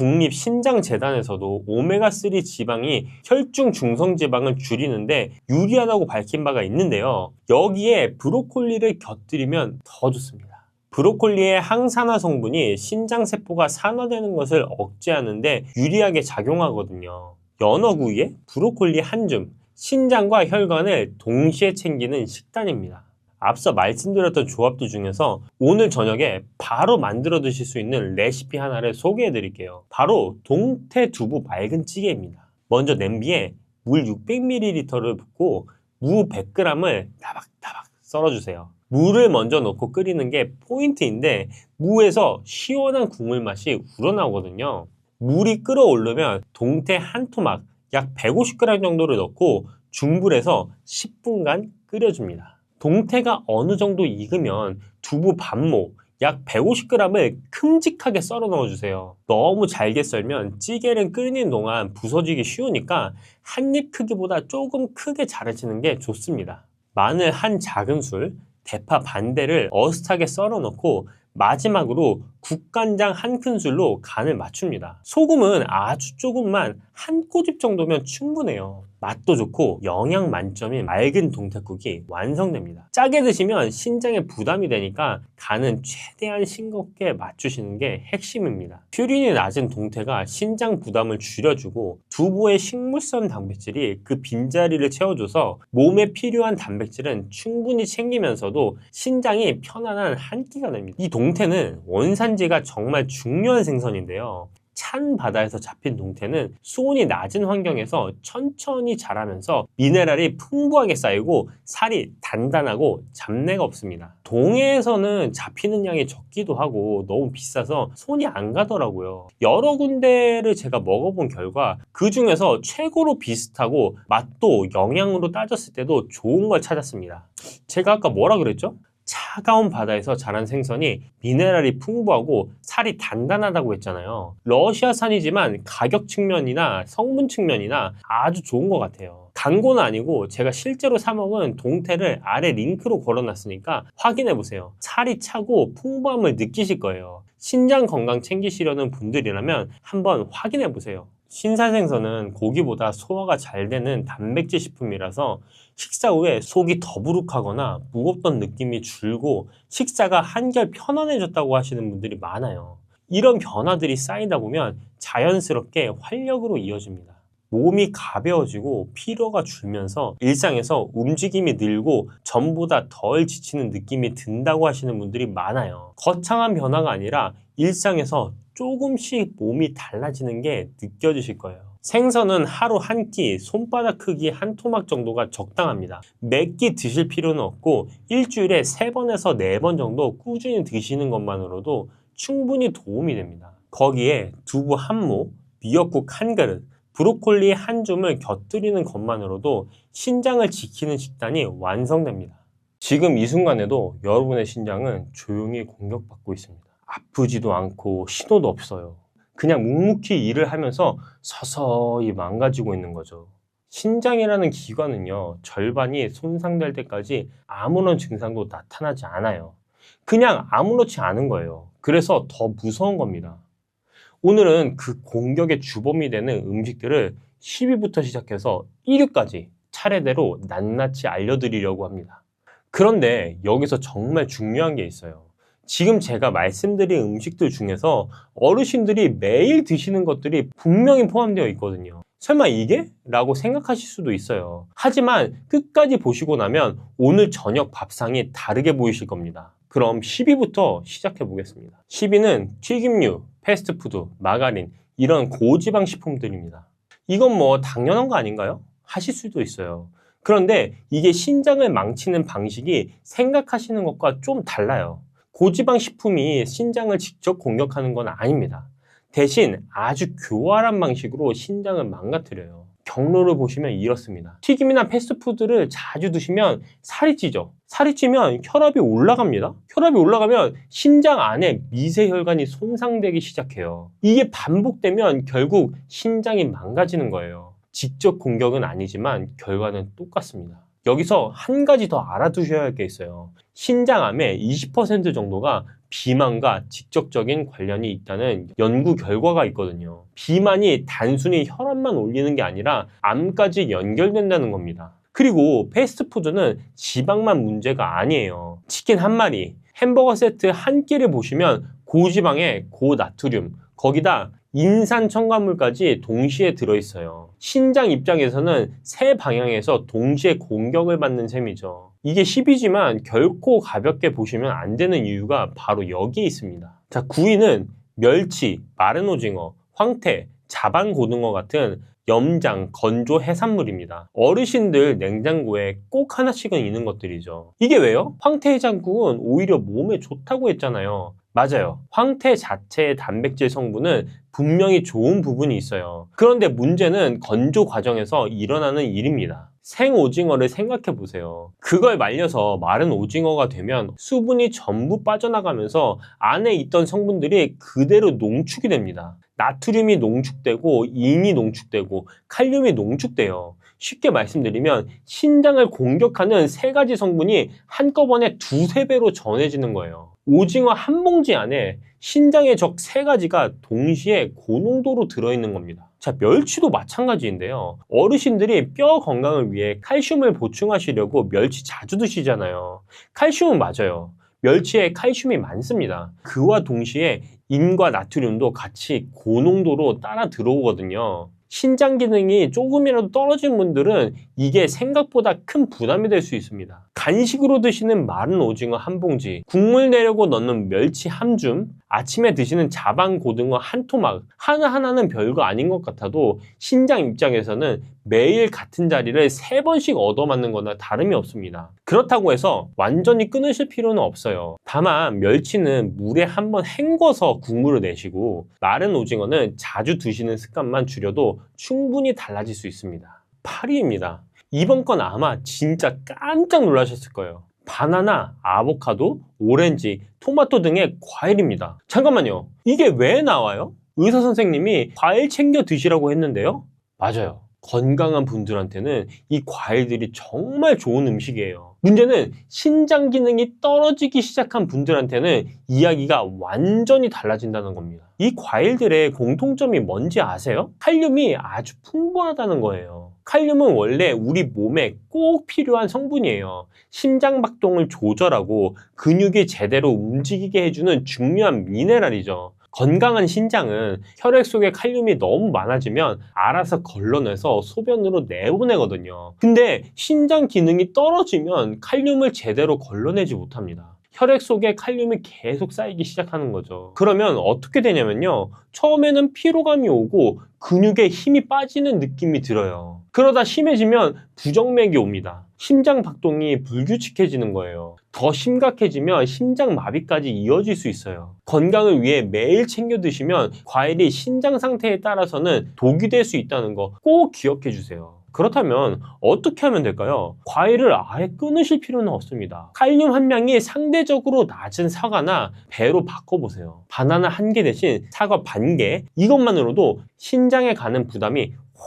국립신장재단에서도 오메가3 지방이 혈중 중성지방을 줄이는데 유리하다고 밝힌 바가 있는데요. 여기에 브로콜리를 곁들이면 더 좋습니다. 브로콜리의 항산화 성분이 신장세포가 산화되는 것을 억제하는데 유리하게 작용하거든요. 연어구이에 브로콜리 한 줌, 신장과 혈관을 동시에 챙기는 식단입니다. 앞서 말씀드렸던 조합들 중에서 오늘 저녁에 바로 만들어 드실 수 있는 레시피 하나를 소개해 드릴게요. 바로 동태 두부 맑은 찌개입니다. 먼저 냄비에 물 600ml를 붓고 무 100g을 다박다박 썰어주세요. 물을 먼저 넣고 끓이는 게 포인트인데 무에서 시원한 국물 맛이 우러나오거든요. 물이 끓어오르면 동태 한 토막 약 150g 정도를 넣고 중불에서 10분간 끓여줍니다. 동태가 어느 정도 익으면 두부 반모 약 150g을 큼직하게 썰어 넣어주세요. 너무 잘게 썰면 찌개를 끓이는 동안 부서지기 쉬우니까 한 입 크기보다 조금 크게 자르시는 게 좋습니다. 마늘 한 작은술, 대파 반대를 어슷하게 썰어 넣고 마지막으로 국간장 한 큰술로 간을 맞춥니다. 소금은 아주 조금만 한 꼬집 정도면 충분해요. 맛도 좋고 영양 만점인 맑은 동태국이 완성됩니다. 짜게 드시면 신장에 부담이 되니까 간은 최대한 싱겁게 맞추시는 게 핵심입니다. 퓨린이 낮은 동태가 신장 부담을 줄여주고 두부의 식물성 단백질이 그 빈자리를 채워줘서 몸에 필요한 단백질은 충분히 챙기면서도 신장이 편안한 한 끼가 됩니다. 이 동태는 원산지가 정말 중요한 생선인데요. 찬 바다에서 잡힌 동태는 수온이 낮은 환경에서 천천히 자라면서 미네랄이 풍부하게 쌓이고 살이 단단하고 잡내가 없습니다. 동해에서는 잡히는 양이 적기도 하고 너무 비싸서 손이 안 가더라고요. 여러 군데를 제가 먹어본 결과 그 중에서 최고로 비슷하고 맛도 영양으로 따졌을 때도 좋은 걸 찾았습니다. 제가 아까 뭐라 그랬죠? 차가운 바다에서 자란 생선이 미네랄이 풍부하고 살이 단단하다고 했잖아요. 러시아산이지만 가격 측면이나 성분 측면이나 아주 좋은 것 같아요. 광고는 아니고 제가 실제로 사 먹은 동태를 아래 링크로 걸어놨으니까 확인해보세요. 살이 차고 풍부함을 느끼실 거예요. 신장 건강 챙기시려는 분들이라면 한번 확인해보세요. 신사생선은 고기보다 소화가 잘 되는 단백질 식품이라서 식사 후에 속이 더부룩하거나 무겁던 느낌이 줄고 식사가 한결 편안해졌다고 하시는 분들이 많아요. 이런 변화들이 쌓이다 보면 자연스럽게 활력으로 이어집니다. 몸이 가벼워지고 피로가 줄면서 일상에서 움직임이 늘고 전보다 덜 지치는 느낌이 든다고 하시는 분들이 많아요. 거창한 변화가 아니라 일상에서 조금씩 몸이 달라지는 게 느껴지실 거예요. 생선은 하루 한 끼, 손바닥 크기 한 토막 정도가 적당합니다. 몇 끼 드실 필요는 없고 일주일에 3번에서 4번 정도 꾸준히 드시는 것만으로도 충분히 도움이 됩니다. 거기에 두부 한 모, 미역국 한 그릇, 브로콜리 한 줌을 곁들이는 것만으로도 신장을 지키는 식단이 완성됩니다. 지금 이 순간에도 여러분의 신장은 조용히 공격받고 있습니다. 아프지도 않고 신호도 없어요. 그냥 묵묵히 일을 하면서 서서히 망가지고 있는 거죠. 신장이라는 기관은요, 절반이 손상될 때까지 아무런 증상도 나타나지 않아요. 그냥 아무렇지 않은 거예요. 그래서 더 무서운 겁니다. 오늘은 그 공격의 주범이 되는 음식들을 10위부터 시작해서 1위까지 차례대로 낱낱이 알려드리려고 합니다. 그런데 여기서 정말 중요한 게 있어요. 지금 제가 말씀드린 음식들 중에서 어르신들이 매일 드시는 것들이 분명히 포함되어 있거든요. 설마 이게? 라고 생각하실 수도 있어요. 하지만 끝까지 보시고 나면 오늘 저녁 밥상이 다르게 보이실 겁니다. 그럼 10위부터 시작해 보겠습니다. 10위는 튀김류, 패스트푸드, 마가린 이런 고지방 식품들입니다. 이건 뭐 당연한 거 아닌가요? 하실 수도 있어요. 그런데 이게 신장을 망치는 방식이 생각하시는 것과 좀 달라요. 고지방 식품이 신장을 직접 공격하는 건 아닙니다. 대신 아주 교활한 방식으로 신장을 망가뜨려요. 경로를 보시면 이렇습니다. 튀김이나 패스트푸드를 자주 드시면 살이 찌죠. 살이 찌면 혈압이 올라갑니다. 혈압이 올라가면 신장 안에 미세혈관이 손상되기 시작해요. 이게 반복되면 결국 신장이 망가지는 거예요. 직접 공격은 아니지만 결과는 똑같습니다. 여기서 한 가지 더 알아두셔야 할 게 있어요. 신장암의 20% 정도가 비만과 직접적인 관련이 있다는 연구 결과가 있거든요. 비만이 단순히 혈압만 올리는 게 아니라 암까지 연결된다는 겁니다. 그리고 패스트푸드는 지방만 문제가 아니에요. 치킨 한 마리, 햄버거 세트 한 끼를 보시면 고지방에 고나트륨, 거기다 인산 첨가물까지 동시에 들어있어요. 신장 입장에서는 세 방향에서 동시에 공격을 받는 셈이죠. 이게 10위지만 결코 가볍게 보시면 안 되는 이유가 바로 여기에 있습니다. 자, 9위는 멸치, 마른 오징어, 황태, 자반고등어 같은 염장, 건조 해산물입니다. 어르신들 냉장고에 꼭 하나씩은 있는 것들이죠. 이게 왜요? 황태 해장국은 오히려 몸에 좋다고 했잖아요. 맞아요. 황태 자체의 단백질 성분은 분명히 좋은 부분이 있어요. 그런데 문제는 건조 과정에서 일어나는 일입니다. 생오징어를 생각해 보세요. 그걸 말려서 마른 오징어가 되면 수분이 전부 빠져나가면서 안에 있던 성분들이 그대로 농축이 됩니다. 나트륨이 농축되고 인이 농축되고 칼륨이 농축돼요. 쉽게 말씀드리면 신장을 공격하는 세 가지 성분이 한꺼번에 두세 배로 전해지는 거예요. 오징어 한 봉지 안에 신장의 적 세 가지가 동시에 고농도로 들어있는 겁니다. 자, 멸치도 마찬가지인데요. 어르신들이 뼈 건강을 위해 칼슘을 보충하시려고 멸치 자주 드시잖아요. 칼슘은 맞아요. 멸치에 칼슘이 많습니다. 그와 동시에 인과 나트륨도 같이 고농도로 따라 들어오거든요. 신장 기능이 조금이라도 떨어진 분들은 이게 생각보다 큰 부담이 될 수 있습니다. 간식으로 드시는 마른 오징어 한 봉지, 국물 내려고 넣는 멸치 한 줌, 아침에 드시는 자반 고등어 한 토막, 하나하나는 별거 아닌 것 같아도 신장 입장에서는 매일 같은 자리를 3번씩 얻어맞는 거나 다름이 없습니다. 그렇다고 해서 완전히 끊으실 필요는 없어요. 다만 멸치는 물에 한번 헹궈서 국물을 내시고 마른 오징어는 자주 드시는 습관만 줄여도 충분히 달라질 수 있습니다. 파리입니다. 이번 건 아마 진짜 깜짝 놀라셨을 거예요. 바나나, 아보카도, 오렌지, 토마토 등의 과일입니다. 잠깐만요. 이게 왜 나와요? 의사 선생님이 과일 챙겨 드시라고 했는데요? 맞아요. 건강한 분들한테는 이 과일들이 정말 좋은 음식이에요. 문제는 신장 기능이 떨어지기 시작한 분들한테는 이야기가 완전히 달라진다는 겁니다. 이 과일들의 공통점이 뭔지 아세요? 칼륨이 아주 풍부하다는 거예요. 칼륨은 원래 우리 몸에 꼭 필요한 성분이에요. 심장 박동을 조절하고 근육이 제대로 움직이게 해주는 중요한 미네랄이죠. 건강한 신장은 혈액 속에 칼륨이 너무 많아지면 알아서 걸러내서 소변으로 내보내거든요. 근데 신장 기능이 떨어지면 칼륨을 제대로 걸러내지 못합니다. 혈액 속에 칼륨이 계속 쌓이기 시작하는 거죠. 그러면 어떻게 되냐면요. 처음에는 피로감이 오고 근육에 힘이 빠지는 느낌이 들어요. 그러다 심해지면 부정맥이 옵니다. 심장 박동이 불규칙해지는 거예요. 더 심각해지면 심장 마비까지 이어질 수 있어요. 건강을 위해 매일 챙겨 드시면 과일이 신장 상태에 따라서는 독이 될 수 있다는 거 꼭 기억해 주세요. 그렇다면 어떻게 하면 될까요? 과일을 아예 끊으실 필요는 없습니다. 칼륨 함량이 상대적으로 낮은 사과나 배로 바꿔보세요. 바나나 1개 대신 사과 반 개, 이것만으로도 신장에 가는 부담이 확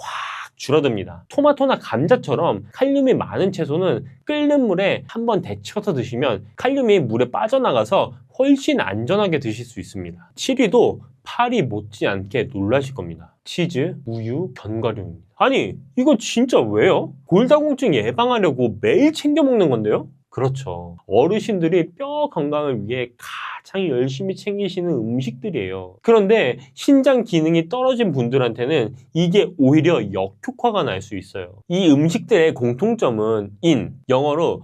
줄어듭니다. 토마토나 감자처럼 칼륨이 많은 채소는 끓는 물에 한번 데쳐서 드시면 칼륨이 물에 빠져나가서 훨씬 안전하게 드실 수 있습니다. 치리도 파리 못지않게 놀라실 겁니다. 치즈, 우유, 견과류입니다. 아니, 이거 진짜 왜요? 골다공증 예방하려고 매일 챙겨 먹는 건데요? 그렇죠. 어르신들이 뼈 건강을 위해 가장 열심히 챙기시는 음식들이에요. 그런데 신장 기능이 떨어진 분들한테는 이게 오히려 역효과가 날 수 있어요. 이 음식들의 공통점은 인, 영어로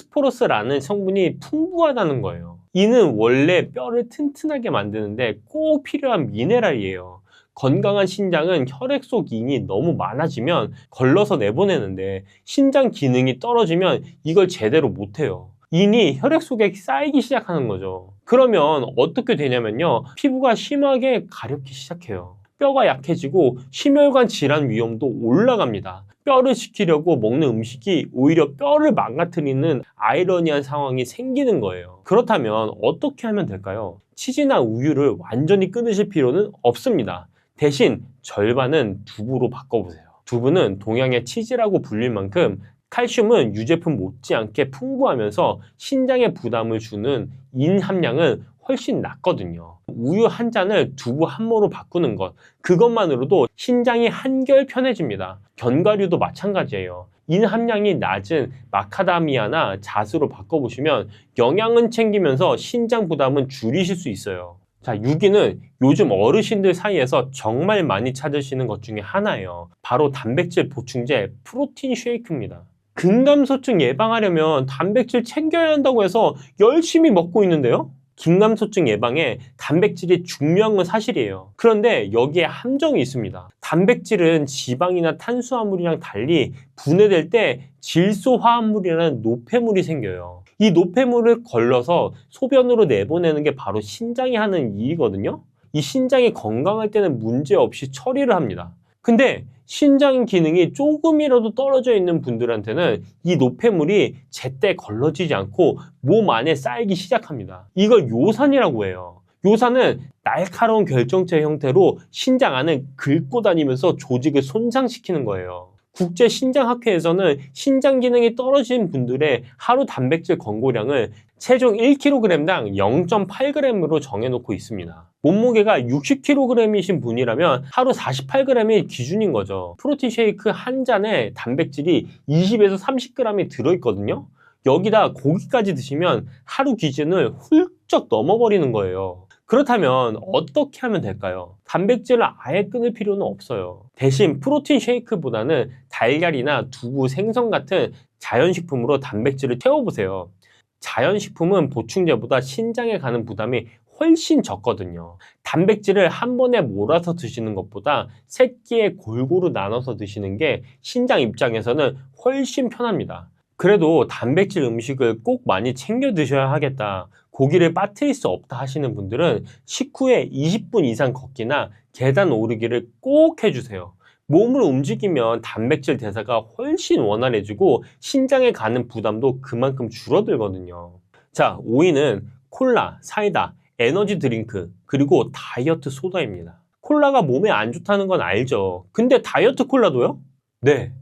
포스포러스라는 성분이 풍부하다는 거예요. 이는 원래 뼈를 튼튼하게 만드는데 꼭 필요한 미네랄이에요. 건강한 신장은 혈액 속 인이 너무 많아지면 걸러서 내보내는데 신장 기능이 떨어지면 이걸 제대로 못해요. 인이 혈액 속에 쌓이기 시작하는 거죠. 그러면 어떻게 되냐면요. 피부가 심하게 가렵기 시작해요. 뼈가 약해지고 심혈관 질환 위험도 올라갑니다. 뼈를 지키려고 먹는 음식이 오히려 뼈를 망가뜨리는 아이러니한 상황이 생기는 거예요. 그렇다면 어떻게 하면 될까요? 치즈나 우유를 완전히 끊으실 필요는 없습니다. 대신 절반은 두부로 바꿔보세요. 두부는 동양의 치즈라고 불릴 만큼 칼슘은 유제품 못지않게 풍부하면서 신장에 부담을 주는 인 함량은 훨씬 낮거든요. 우유 한 잔을 두부 한 모로 바꾸는 것, 그것만으로도 신장이 한결 편해집니다. 견과류도 마찬가지예요. 인 함량이 낮은 마카다미아나 잣으로 바꿔보시면 영양은 챙기면서 신장 부담은 줄이실 수 있어요. 자, 유기는 요즘 어르신들 사이에서 정말 많이 찾으시는 것 중에 하나예요. 바로 단백질 보충제 프로틴 쉐이크입니다. 근감소증 예방하려면 단백질 챙겨야 한다고 해서 열심히 먹고 있는데요. 긴감소증 예방에 단백질이 중요한 건 사실이에요. 그런데 여기에 함정이 있습니다. 단백질은 지방이나 탄수화물이랑 달리 분해될 때 질소화합물이라는 노폐물이 생겨요. 이 노폐물을 걸러서 소변으로 내보내는 게 바로 신장이 하는 일이거든요. 이 신장이 건강할 때는 문제없이 처리를 합니다. 근데 신장 기능이 조금이라도 떨어져 있는 분들한테는 이 노폐물이 제때 걸러지지 않고 몸 안에 쌓이기 시작합니다. 이걸 요산이라고 해요. 요산은 날카로운 결정체 형태로 신장 안을 긁고 다니면서 조직을 손상시키는 거예요. 국제신장학회에서는 신장 기능이 떨어진 분들의 하루 단백질 권고량을 체중 1kg당 0.8g으로 정해놓고 있습니다. 몸무게가 60kg이신 분이라면 하루 48g이 기준인 거죠. 프로틴 쉐이크 한 잔에 단백질이 20에서 30g이 들어있거든요. 여기다 고기까지 드시면 하루 기준을 훌쩍 넘어버리는 거예요. 그렇다면 어떻게 하면 될까요? 단백질을 아예 끊을 필요는 없어요. 대신 프로틴 쉐이크보다는 달걀이나 두부, 생선 같은 자연식품으로 단백질을 채워보세요. 자연식품은 보충제보다 신장에 가는 부담이 훨씬 적거든요. 단백질을 한 번에 몰아서 드시는 것보다 세끼에 골고루 나눠서 드시는 게 신장 입장에서는 훨씬 편합니다. 그래도 단백질 음식을 꼭 많이 챙겨 드셔야 하겠다, 고기를 빠뜨릴 수 없다 하시는 분들은 식후에 20분 이상 걷기나 계단 오르기를 꼭 해주세요. 몸을 움직이면 단백질 대사가 훨씬 원활해지고 신장에 가는 부담도 그만큼 줄어들거든요. 자, 5위는 콜라, 사이다, 에너지 드링크, 그리고 다이어트 소다입니다. 콜라가 몸에 안 좋다는 건 알죠. 근데 다이어트 콜라도요? 네.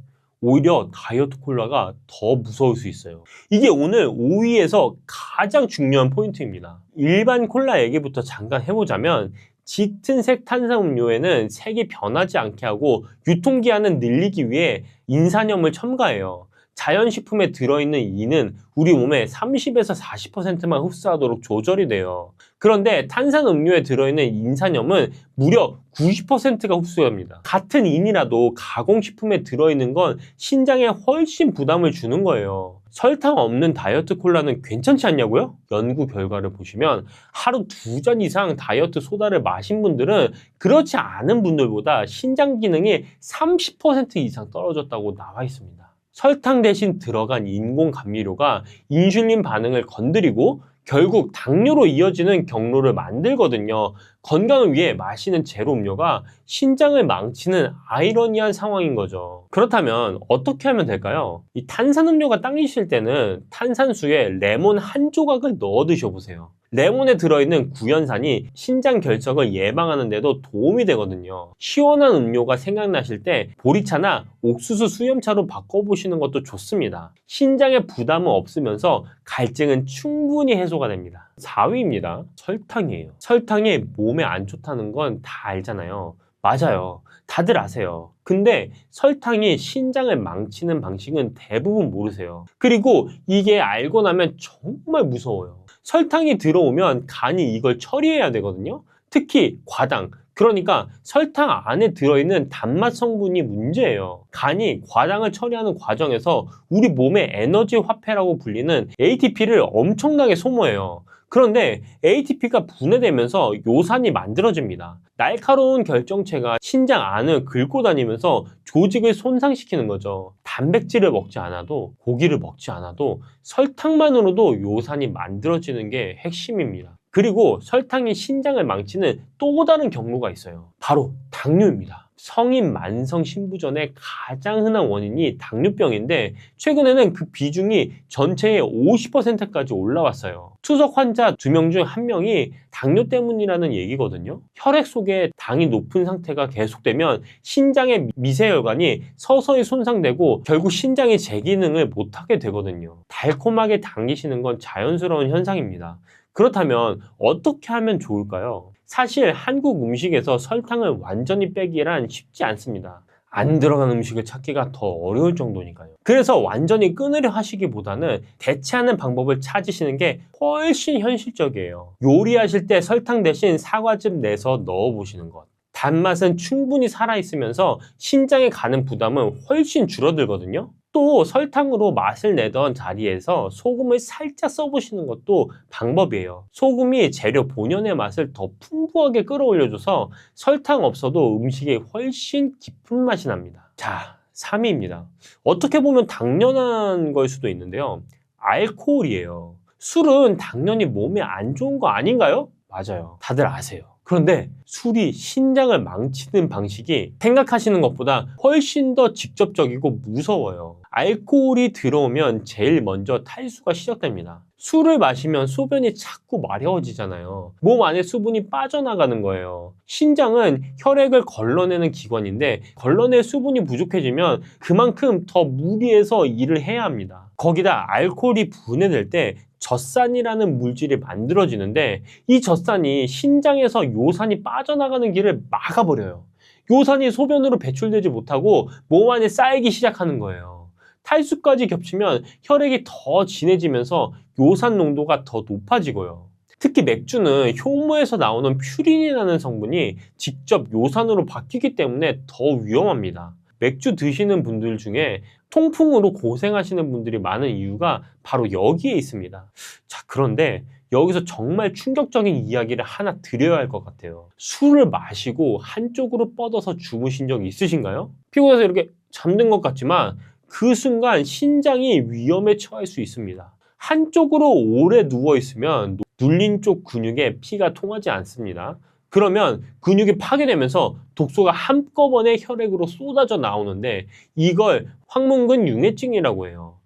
오히려 다이어트 콜라가 더 무서울 수 있어요. 이게 오늘 5위에서 가장 중요한 포인트입니다. 일반 콜라 얘기부터 잠깐 해보자면 짙은 색 탄산음료에는 색이 변하지 않게 하고 유통기한을 늘리기 위해 인산염을 첨가해요. 자연식품에 들어있는 이는 우리 몸에 30에서 40%만 흡수하도록 조절이 돼요. 그런데 탄산음료에 들어있는 인산염은 무려 90%가 흡수합니다. 같은 인이라도 가공식품에 들어있는 건 신장에 훨씬 부담을 주는 거예요. 설탕 없는 다이어트 콜라는 괜찮지 않냐고요? 연구 결과를 보시면 하루 2잔 이상 다이어트 소다를 마신 분들은 그렇지 않은 분들보다 신장 기능이 30% 이상 떨어졌다고 나와 있습니다. 설탕 대신 들어간 인공 감미료가 인슐린 반응을 건드리고 결국 당뇨로 이어지는 경로를 만들거든요. 건강을 위해 마시는 제로 음료가 신장을 망치는 아이러니한 상황인 거죠. 그렇다면 어떻게 하면 될까요? 이 탄산음료가 당기실 때는 탄산수에 레몬 한 조각을 넣어 드셔보세요. 레몬에 들어있는 구연산이 신장 결석을 예방하는 데도 도움이 되거든요. 시원한 음료가 생각나실 때 보리차나 옥수수 수염차로 바꿔보시는 것도 좋습니다. 신장에 부담은 없으면서 갈증은 충분히 해소가 됩니다. 4위입니다. 설탕이에요. 설탕이 몸에 안 좋다는 건 다 알잖아요. 맞아요. 다들 아세요. 근데 설탕이 신장을 망치는 방식은 대부분 모르세요. 그리고 이게 알고 나면 정말 무서워요. 설탕이 들어오면 간이 이걸 처리해야 되거든요. 특히 과당, 그러니까 설탕 안에 들어있는 단맛 성분이 문제예요. 간이 과당을 처리하는 과정에서 우리 몸의 에너지 화폐라고 불리는 ATP를 엄청나게 소모해요. 그런데 ATP가 분해되면서 요산이 만들어집니다. 날카로운 결정체가 신장 안을 긁고 다니면서 조직을 손상시키는 거죠. 단백질을 먹지 않아도, 고기를 먹지 않아도 설탕만으로도 요산이 만들어지는 게 핵심입니다. 그리고 설탕이 신장을 망치는 또 다른 경로가 있어요. 바로 당뇨입니다. 성인 만성 신부전의 가장 흔한 원인이 당뇨병인데 최근에는 그 비중이 전체의 50%까지 올라왔어요. 투석 환자 2명 중 1명이 당뇨 때문이라는 얘기거든요. 혈액 속에 당이 높은 상태가 계속되면 신장의 미세혈관이 서서히 손상되고 결국 신장이 제 기능을 못하게 되거든요. 달콤하게 당기시는 건 자연스러운 현상입니다. 그렇다면 어떻게 하면 좋을까요? 사실 한국 음식에서 설탕을 완전히 빼기란 쉽지 않습니다. 안 들어간 음식을 찾기가 더 어려울 정도니까요. 그래서 완전히 끊으려 하시기보다는 대체하는 방법을 찾으시는 게 훨씬 현실적이에요. 요리하실 때 설탕 대신 사과즙 내서 넣어보시는 것. 단맛은 충분히 살아있으면서 신장에 가는 부담은 훨씬 줄어들거든요. 또 설탕으로 맛을 내던 자리에서 소금을 살짝 써보시는 것도 방법이에요. 소금이 재료 본연의 맛을 더 풍부하게 끌어올려줘서 설탕 없어도 음식에 훨씬 깊은 맛이 납니다. 자, 3위입니다. 어떻게 보면 당연한 걸 수도 있는데요. 알코올이에요. 술은 당연히 몸에 안 좋은 거 아닌가요? 맞아요. 다들 아세요. 그런데 술이 신장을 망치는 방식이 생각하시는 것보다 훨씬 더 직접적이고 무서워요. 알코올이 들어오면 제일 먼저 탈수가 시작됩니다. 술을 마시면 소변이 자꾸 마려워지잖아요. 몸 안에 수분이 빠져나가는 거예요. 신장은 혈액을 걸러내는 기관인데 걸러낼 수분이 부족해지면 그만큼 더 무리해서 일을 해야 합니다. 거기다 알코올이 분해될 때 젖산이라는 물질이 만들어지는데 이 젖산이 신장에서 요산이 빠져나가는 길을 막아버려요. 요산이 소변으로 배출되지 못하고 몸 안에 쌓이기 시작하는 거예요. 탈수까지 겹치면 혈액이 더 진해지면서 요산 농도가 더 높아지고요. 특히 맥주는 효모에서 나오는 퓨린이라는 성분이 직접 요산으로 바뀌기 때문에 더 위험합니다. 맥주 드시는 분들 중에 통풍으로 고생하시는 분들이 많은 이유가 바로 여기에 있습니다. 자, 그런데 여기서 정말 충격적인 이야기를 하나 드려야 할 것 같아요. 술을 마시고 한쪽으로 뻗어서 주무신 적 있으신가요? 피곤해서 이렇게 잠든 것 같지만 그 순간 신장이 위험에 처할 수 있습니다. 한쪽으로 오래 누워있으면 눌린 쪽 근육에 피가 통하지 않습니다. 그러면 근육이 파괴되면서 독소가 한꺼번에 혈액으로 쏟아져 나오는데 이걸 황문근 융해증이라고 해요.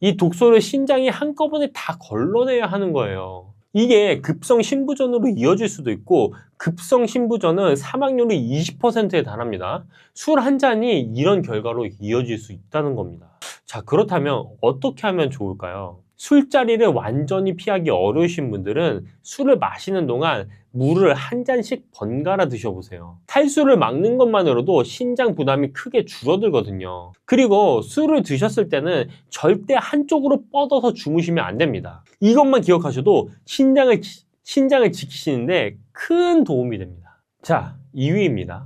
이 독소를 신장이 한꺼번에 다 걸러내야 하는 거예요. 이게 급성 신부전으로 이어질 수도 있고 급성 신부전은 사망률이 20%에 달합니다. 술 한 잔이 이런 결과로 이어질 수 있다는 겁니다. 자, 그렇다면 어떻게 하면 좋을까요? 술자리를 완전히 피하기 어려우신 분들은 술을 마시는 동안 물을 한 잔씩 번갈아 드셔보세요. 탈수를 막는 것만으로도 신장 부담이 크게 줄어들거든요. 그리고 술을 드셨을 때는 절대 한쪽으로 뻗어서 주무시면 안 됩니다. 이것만 기억하셔도 신장을 지키시는데 큰 도움이 됩니다. 자, 2위입니다.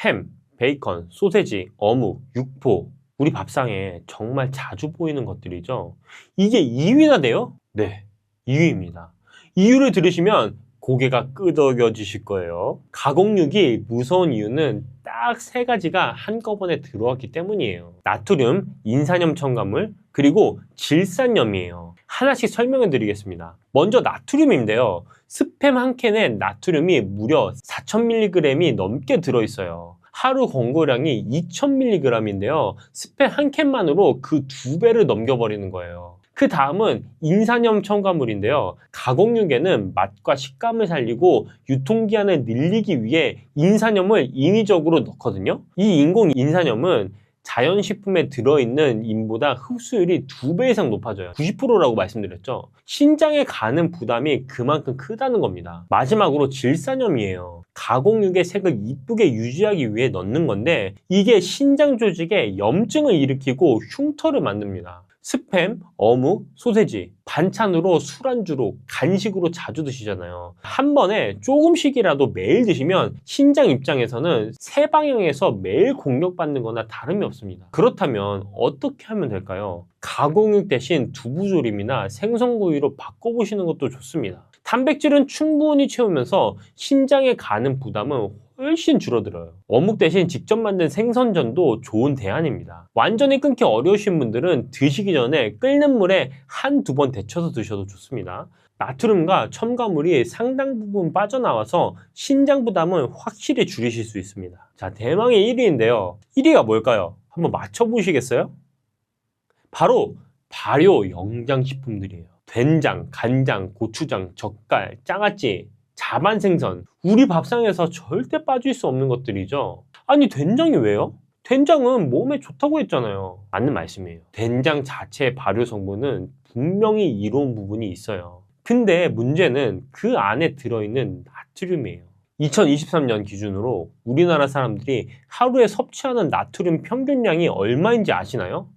햄, 베이컨, 소세지, 어묵, 육포. 우리 밥상에 정말 자주 보이는 것들이죠. 이게 2위나 돼요? 네, 2위입니다. 이유를 들으시면 고개가 끄덕여지실 거예요. 가공육이 무서운 이유는 딱 3가지가 한꺼번에 들어왔기 때문이에요. 나트륨, 인산염 첨가물, 그리고 질산염이에요. 하나씩 설명해 드리겠습니다. 먼저 나트륨인데요. 스팸 한 캔에 나트륨이 무려 4000mg이 넘게 들어있어요. 하루 권고량이 2000mg인데요. 스팸 한 캔만으로 그 2배를 넘겨버리는 거예요. 그 다음은 인산염 첨가물인데요. 가공육에는 맛과 식감을 살리고 유통기한을 늘리기 위해 인산염을 인위적으로 넣거든요. 이 인공 인산염은 자연식품에 들어있는 인보다 흡수율이 2배 이상 높아져요. 90%라고 말씀드렸죠. 신장에 가는 부담이 그만큼 크다는 겁니다. 마지막으로 질산염이에요. 가공육의 색을 이쁘게 유지하기 위해 넣는 건데 이게 신장 조직에 염증을 일으키고 흉터를 만듭니다. 스팸, 어묵, 소세지, 반찬으로 술안주로, 간식으로 자주 드시잖아요. 한 번에 조금씩이라도 매일 드시면 신장 입장에서는 세 방향에서 매일 공격받는 거나 다름이 없습니다. 그렇다면 어떻게 하면 될까요? 가공육 대신 두부조림이나 생선구이로 바꿔보시는 것도 좋습니다. 단백질은 충분히 채우면서 신장에 가는 부담은 훨씬 줄어들어요. 어묵 대신 직접 만든 생선전도 좋은 대안입니다. 완전히 끊기 어려우신 분들은 드시기 전에 끓는 물에 1~2번 데쳐서 드셔도 좋습니다. 나트륨과 첨가물이 상당 부분 빠져나와서 신장 부담을 확실히 줄이실 수 있습니다. 자, 대망의 1위인데요. 1위가 뭘까요? 한번 맞춰보시겠어요? 바로 발효 영양식품들이에요. 된장, 간장, 고추장, 젓갈, 장아찌, 자반생선, 우리 밥상에서 절대 빠질 수 없는 것들이죠. 아니, 된장이 왜요? 된장은 몸에 좋다고 했잖아요. 맞는 말씀이에요. 된장 자체의 발효 성분은 분명히 이로운 부분이 있어요. 근데 문제는 그 안에 들어있는 나트륨이에요. 2023년 기준으로 우리나라 사람들이 하루에 섭취하는 나트륨 평균량이 얼마인지 아시나요?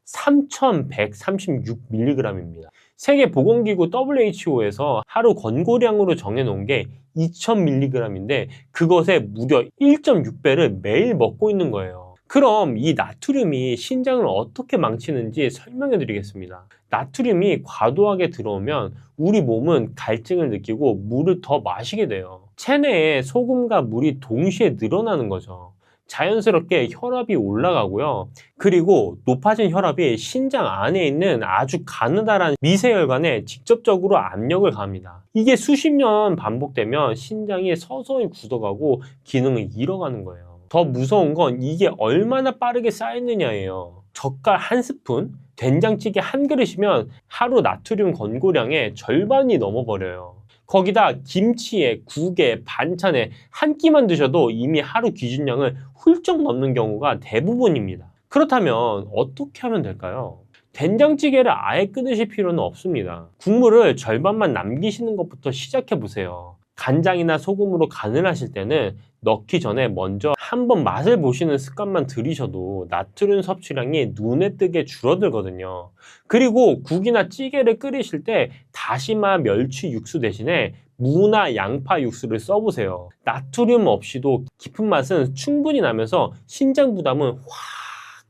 3136mg입니다. 세계보건기구 WHO에서 하루 권고량으로 정해놓은 게 2000mg인데 그것의 무려 1.6배를 매일 먹고 있는 거예요. 그럼 이 나트륨이 신장을 어떻게 망치는지 설명해 드리겠습니다. 나트륨이 과도하게 들어오면 우리 몸은 갈증을 느끼고 물을 더 마시게 돼요. 체내에 소금과 물이 동시에 늘어나는 거죠. 자연스럽게 혈압이 올라가고요. 그리고 높아진 혈압이 신장 안에 있는 아주 가느다란 미세혈관에 직접적으로 압력을 가합니다. 이게 수십 년 반복되면 신장이 서서히 굳어가고 기능을 잃어가는 거예요. 더 무서운 건 이게 얼마나 빠르게 쌓이느냐예요. 젓갈 한 스푼, 된장찌개 한 그릇이면 하루 나트륨 권고량의 절반이 넘어버려요. 거기다 김치에, 국에, 반찬에 한 끼만 드셔도 이미 하루 기준량을 훌쩍 넘는 경우가 대부분입니다. 그렇다면 어떻게 하면 될까요? 된장찌개를 아예 끊으실 필요는 없습니다. 국물을 절반만 남기시는 것부터 시작해 보세요. 간장이나 소금으로 간을 하실 때는 넣기 전에 먼저 한번 맛을 보시는 습관만 들이셔도 나트륨 섭취량이 눈에 띄게 줄어들거든요. 그리고 국이나 찌개를 끓이실 때 다시마 멸치 육수 대신에 무나 양파 육수를 써보세요. 나트륨 없이도 깊은 맛은 충분히 나면서 신장 부담은 확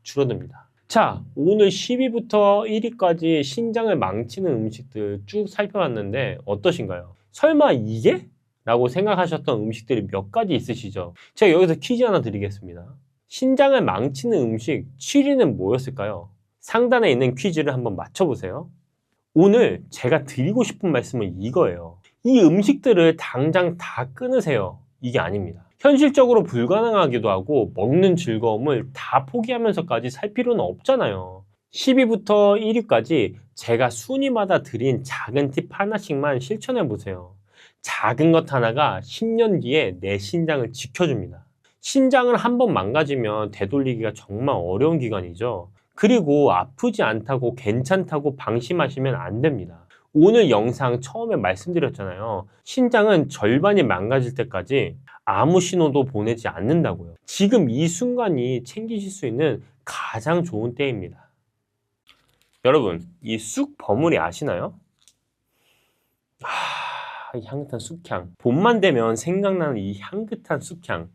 줄어듭니다. 자, 오늘 10위부터 1위까지 신장을 망치는 음식들 쭉 살펴봤는데 어떠신가요? 설마 이게? 라고 생각하셨던 음식들이 몇 가지 있으시죠? 제가 여기서 퀴즈 하나 드리겠습니다. 신장을 망치는 음식 7위는 뭐였을까요? 상단에 있는 퀴즈를 한번 맞춰보세요. 오늘 제가 드리고 싶은 말씀은 이거예요. 이 음식들을 당장 다 끊으세요. 이게 아닙니다. 현실적으로 불가능하기도 하고 먹는 즐거움을 다 포기하면서까지 살 필요는 없잖아요. 10위부터 1위까지 제가 순위마다 드린 작은 팁 하나씩만 실천해보세요. 작은 것 하나가 10년 뒤에 내 신장을 지켜줍니다. 신장을 한번 망가지면 되돌리기가 정말 어려운 기간이죠. 그리고 아프지 않다고 괜찮다고 방심하시면 안 됩니다. 오늘 영상 처음에 말씀드렸잖아요. 신장은 절반이 망가질 때까지 아무 신호도 보내지 않는다고요. 지금 이 순간이 챙기실 수 있는 가장 좋은 때입니다. 여러분, 이 쑥 버무리 아시나요? 향긋한 쑥향. 봄만 되면 생각나는 이 향긋한 쑥향.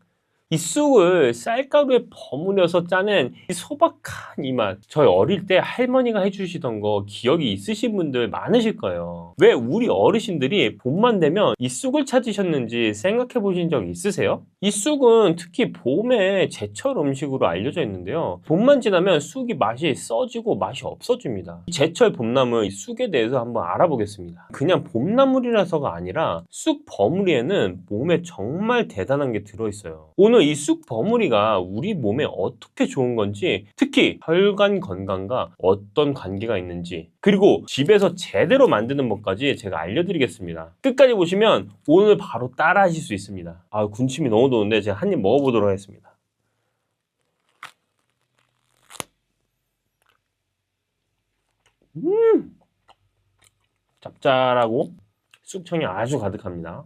이 쑥을 쌀가루에 버무려서 짜는 이 소박한 이 맛. 저희 어릴 때 할머니가 해주시던 거 기억이 있으신 분들 많으실 거예요. 왜 우리 어르신들이 봄만 되면 이 쑥을 찾으셨는지 생각해 보신 적 있으세요? 이 쑥은 특히 봄에 제철 음식으로 알려져 있는데요. 봄만 지나면 쑥이 맛이 써지고 맛이 없어집니다. 이 제철 봄나물 이 쑥에 대해서 한번 알아보겠습니다. 그냥 봄나물이라서가 아니라 쑥 버무리에는 몸에 정말 대단한 게 들어있어요. 오늘 이 쑥 버무리가 우리 몸에 어떻게 좋은 건지, 특히 혈관 건강과 어떤 관계가 있는지, 그리고 집에서 제대로 만드는 법까지 제가 알려드리겠습니다. 끝까지 보시면 오늘 바로 따라 하실 수 있습니다. 군침이 너무 도는데 제가 한 입 먹어보도록 하겠습니다. 짭짤하고 쑥향이 아주 가득합니다.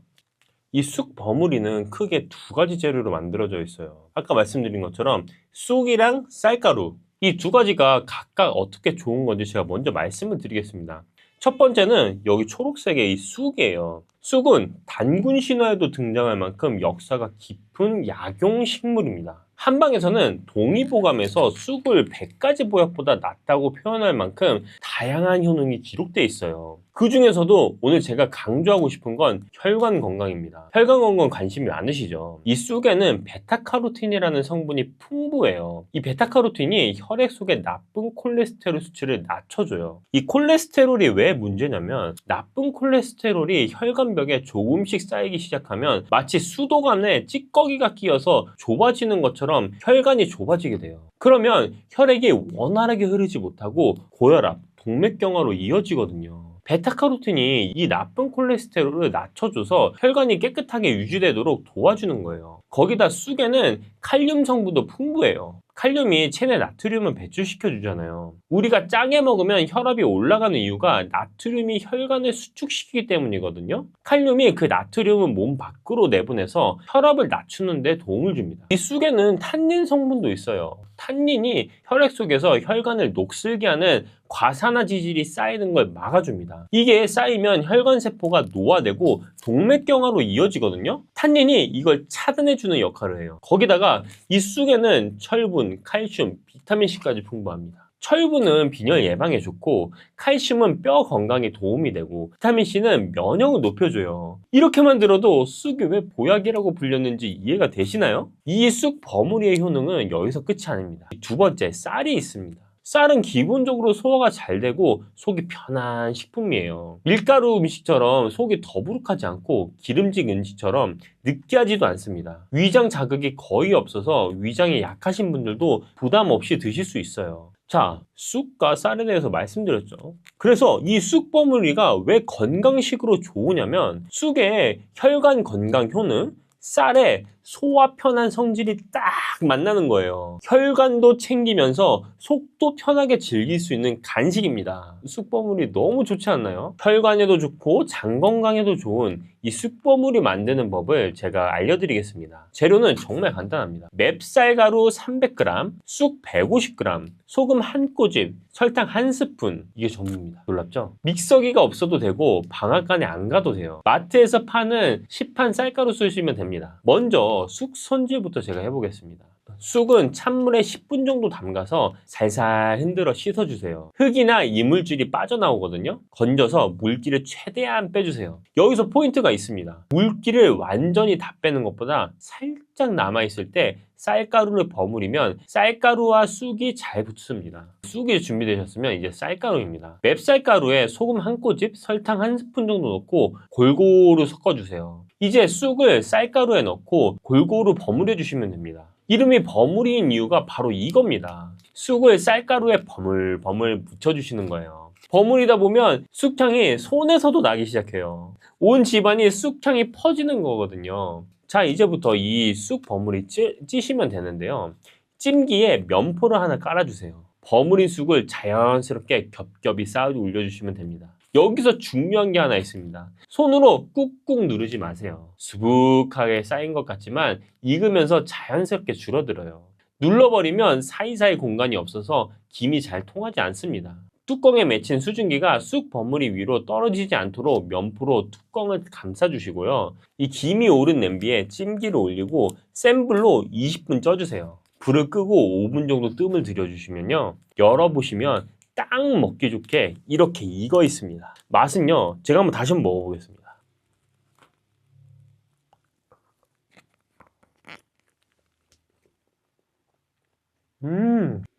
이 쑥 버무리는 크게 두 가지 재료로 만들어져 있어요. 아까 말씀드린 것처럼 쑥이랑 쌀가루, 이 두 가지가 각각 어떻게 좋은 건지 제가 먼저 말씀을 드리겠습니다. 첫 번째는 여기 초록색의 이 쑥이에요. 쑥은 단군 신화에도 등장할 만큼 역사가 깊은 약용식물입니다. 한방에서는 동의보감에서 쑥을 100가지 보약보다 낫다고 표현할 만큼 다양한 효능이 기록되어 있어요. 그 중에서도 오늘 제가 강조하고 싶은 건 혈관 건강입니다. 혈관 건강 관심이 많으시죠? 이 쑥에는 베타카로틴이라는 성분이 풍부해요. 이 베타카로틴이 혈액 속의 나쁜 콜레스테롤 수치를 낮춰줘요. 이 콜레스테롤이 왜 문제냐면 나쁜 콜레스테롤이 혈관벽에 조금씩 쌓이기 시작하면 마치 수도관에 찌꺼기가 끼어서 좁아지는 것처럼 혈관이 좁아지게 돼요. 그러면 혈액이 원활하게 흐르지 못하고 고혈압, 동맥경화로 이어지거든요. 베타카로틴이 이 나쁜 콜레스테롤을 낮춰줘서 혈관이 깨끗하게 유지되도록 도와주는 거예요. 거기다 쑥에는 칼륨 성분도 풍부해요. 칼륨이 체내 나트륨을 배출시켜 주잖아요. 우리가 짜게 먹으면 혈압이 올라가는 이유가 나트륨이 혈관을 수축시키기 때문이거든요. 칼륨이 그 나트륨을 몸 밖으로 내보내서 혈압을 낮추는 데 도움을 줍니다. 이 쑥에는 탄닌 성분도 있어요. 탄닌이 혈액 속에서 혈관을 녹슬게 하는 과산화지질이 쌓이는 걸 막아줍니다. 이게 쌓이면 혈관세포가 노화되고 동맥경화로 이어지거든요. 탄닌이 이걸 차단해주는 역할을 해요. 거기다가 이 쑥에는 철분, 칼슘, 비타민C까지 풍부합니다. 철분은 빈혈 예방에 좋고 칼슘은 뼈 건강에 도움이 되고 비타민C는 면역을 높여줘요. 이렇게만 들어도 쑥이 왜 보약이라고 불렸는지 이해가 되시나요? 이 쑥 버무리의 효능은 여기서 끝이 아닙니다. 두 번째, 쌀이 있습니다. 쌀은 기본적으로 소화가 잘 되고 속이 편한 식품이에요. 밀가루 음식처럼 속이 더부룩하지 않고 기름진 음식처럼 느끼하지도 않습니다. 위장 자극이 거의 없어서 위장이 약하신 분들도 부담 없이 드실 수 있어요. 자, 쑥과 쌀에 대해서 말씀드렸죠. 그래서 이 쑥 버무리가 왜 건강식으로 좋으냐면 쑥의 혈관 건강 효능, 쌀의 소화 편한 성질이 딱 만나는 거예요. 혈관도 챙기면서 속도 편하게 즐길 수 있는 간식입니다. 쑥버무리 너무 좋지 않나요? 혈관에도 좋고 장 건강에도 좋은 이 쑥버무리 만드는 법을 제가 알려드리겠습니다. 재료는 정말 간단합니다. 맵쌀가루 300g, 쑥 150g, 소금 1꼬집, 설탕 1스푼. 이게 전부입니다. 놀랍죠? 믹서기가 없어도 되고 방앗간에 안 가도 돼요. 마트에서 파는 시판 쌀가루 쓰시면 됩니다. 먼저 쑥 손질부터 제가 해보겠습니다. 쑥은 찬물에 10분 정도 담가서 살살 흔들어 씻어주세요. 흙이나 이물질이 빠져나오거든요. 건져서 물기를 최대한 빼주세요. 여기서 포인트가 있습니다. 물기를 완전히 다 빼는 것보다 살짝 남아있을 때 쌀가루를 버무리면 쌀가루와 쑥이 잘 붙습니다. 쑥이 준비되셨으면 이제 쌀가루입니다. 맵쌀가루에 소금 1꼬집, 설탕 1스푼 정도 넣고 골고루 섞어주세요. 이제 쑥을 쌀가루에 넣고 골고루 버무려 주시면 됩니다. 이름이 버무리인 이유가 바로 이겁니다. 쑥을 쌀가루에 버물버물 묻혀주시는 거예요. 버무리다 보면 쑥향이 손에서도 나기 시작해요. 온 집안이 쑥향이 퍼지는 거거든요. 자, 이제부터 이 쑥 버무리 찌시면 되는데요. 찜기에 면포를 하나 깔아주세요. 버무린 쑥을 자연스럽게 겹겹이 쌓아 올려주시면 됩니다. 여기서 중요한 게 하나 있습니다. 손으로 꾹꾹 누르지 마세요. 수북하게 쌓인 것 같지만 익으면서 자연스럽게 줄어들어요. 눌러버리면 사이사이 공간이 없어서 김이 잘 통하지 않습니다. 뚜껑에 맺힌 수증기가 쑥 버무리 위로 떨어지지 않도록 면포로 뚜껑을 감싸주시고요. 이 김이 오른 냄비에 찜기를 올리고 센 불로 20분 쪄주세요. 불을 끄고 5분 정도 뜸을 들여주시면요. 열어보시면 딱 먹기 좋게 이렇게 익어 있습니다. 맛은요, 제가 한번 다시 한번 먹어보겠습니다.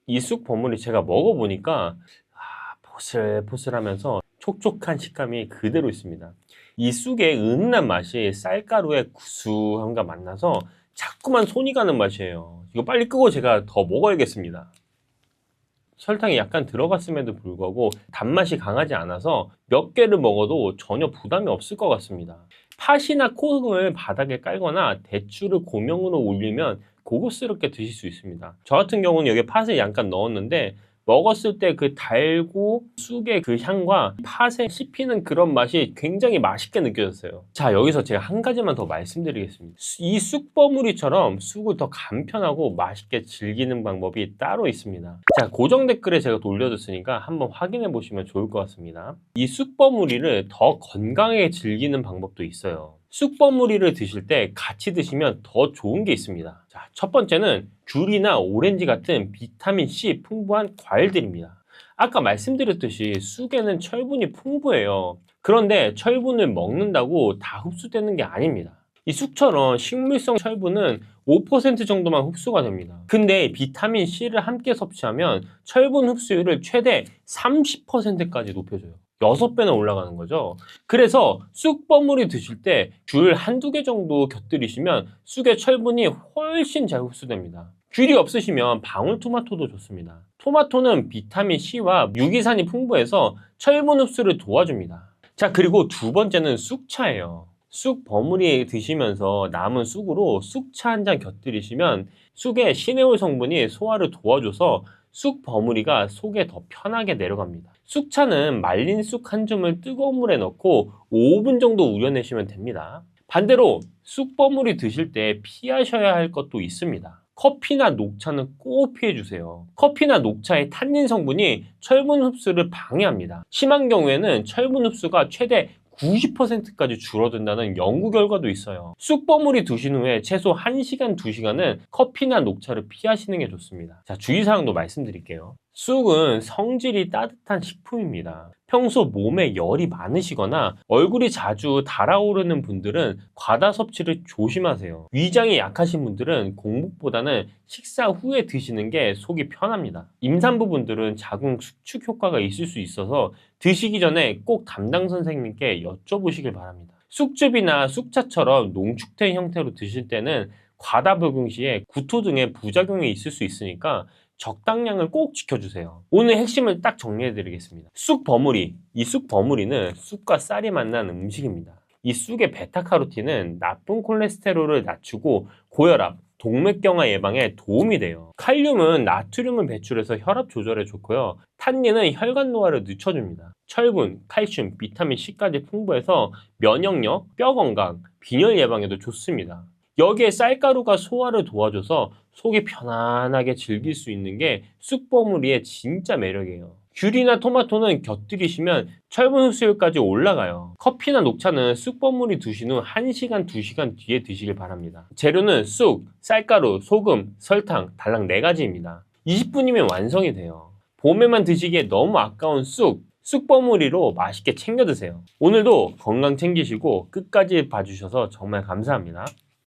이 쑥 버무리 제가 먹어보니까 포슬포슬하면서 촉촉한 식감이 그대로 있습니다. 이 쑥의 은은한 맛이 쌀가루의 구수함과 만나서 자꾸만 손이 가는 맛이에요. 이거 빨리 끄고 제가 더 먹어야겠습니다. 설탕이 약간 들어갔음에도 불구하고 단맛이 강하지 않아서 몇 개를 먹어도 전혀 부담이 없을 것 같습니다. 팥이나 콩을 바닥에 깔거나 대추를 고명으로 올리면 고급스럽게 드실 수 있습니다. 저 같은 경우는 여기 팥을 약간 넣었는데 먹었을 때 그 달고 쑥의 그 향과 팥에 씹히는 그런 맛이 굉장히 맛있게 느껴졌어요. 자, 여기서 제가 한 가지만 더 말씀드리겠습니다. 이 쑥 버무리처럼 쑥을 더 간편하고 맛있게 즐기는 방법이 따로 있습니다. 자, 고정 댓글에 제가 올려뒀으니까 한번 확인해 보시면 좋을 것 같습니다. 이 쑥 버무리를 더 건강하게 즐기는 방법도 있어요. 쑥 버무리를 드실 때 같이 드시면 더 좋은 게 있습니다. 자, 첫 번째는 귤이나 오렌지 같은 비타민C 풍부한 과일들입니다. 아까 말씀드렸듯이 쑥에는 철분이 풍부해요. 그런데 철분을 먹는다고 다 흡수되는 게 아닙니다. 이 쑥처럼 식물성 철분은 5% 정도만 흡수가 됩니다. 근데 비타민C를 함께 섭취하면 철분 흡수율을 최대 30%까지 높여줘요. 6배나 올라가는 거죠. 그래서 쑥 버무리 드실 때 귤 한두 개 정도 곁들이시면 쑥의 철분이 훨씬 잘 흡수됩니다. 귤이 없으시면 방울토마토도 좋습니다. 토마토는 비타민C와 유기산이 풍부해서 철분 흡수를 도와줍니다. 자, 그리고 두 번째는 쑥차예요. 쑥 버무리 드시면서 남은 쑥으로 쑥차 한 잔 곁들이시면 쑥의 시네올 성분이 소화를 도와줘서 쑥 버무리가 속에 더 편하게 내려갑니다. 쑥차는 말린 쑥 한 줌을 뜨거운 물에 넣고 5분 정도 우려내시면 됩니다. 반대로 쑥 버무리 드실 때 피하셔야 할 것도 있습니다. 커피나 녹차는 꼭 피해주세요. 커피나 녹차의 탄닌 성분이 철분 흡수를 방해합니다. 심한 경우에는 철분 흡수가 최대 90%까지 줄어든다는 연구 결과도 있어요. 쑥 버무리 드신 후에 최소 1시간, 2시간은 커피나 녹차를 피하시는 게 좋습니다. 자, 주의사항도 말씀드릴게요. 쑥은 성질이 따뜻한 식품입니다. 평소 몸에 열이 많으시거나 얼굴이 자주 달아오르는 분들은 과다 섭취를 조심하세요. 위장이 약하신 분들은 공복보다는 식사 후에 드시는 게 속이 편합니다. 임산부 분들은 자궁 수축 효과가 있을 수 있어서 드시기 전에 꼭 담당 선생님께 여쭤보시길 바랍니다. 쑥즙이나 쑥차처럼 농축된 형태로 드실 때는 과다 복용 시에 구토 등의 부작용이 있을 수 있으니까 적당량을 꼭 지켜주세요. 오늘 핵심을 딱 정리해드리겠습니다. 쑥 버무리. 이 쑥 버무리는 쑥과 쌀이 만난 음식입니다. 이 쑥의 베타카로틴은 나쁜 콜레스테롤을 낮추고 고혈압, 동맥경화 예방에 도움이 돼요. 칼륨은 나트륨을 배출해서 혈압 조절에 좋고요. 탄닌은 혈관 노화를 늦춰줍니다. 철분, 칼슘, 비타민 C까지 풍부해서 면역력, 뼈 건강, 빈혈 예방에도 좋습니다. 여기에 쌀가루가 소화를 도와줘서 속이 편안하게 즐길 수 있는 게 쑥버무리의 진짜 매력이에요. 귤이나 토마토는 곁들이시면 철분 흡수율까지 올라가요. 커피나 녹차는 쑥버무리 드신 후 1시간, 2시간 뒤에 드시길 바랍니다. 재료는 쑥, 쌀가루, 소금, 설탕, 달랑 4가지입니다. 20분이면 완성이 돼요. 봄에만 드시기에 너무 아까운 쑥버무리로 맛있게 챙겨 드세요. 오늘도 건강 챙기시고 끝까지 봐주셔서 정말 감사합니다.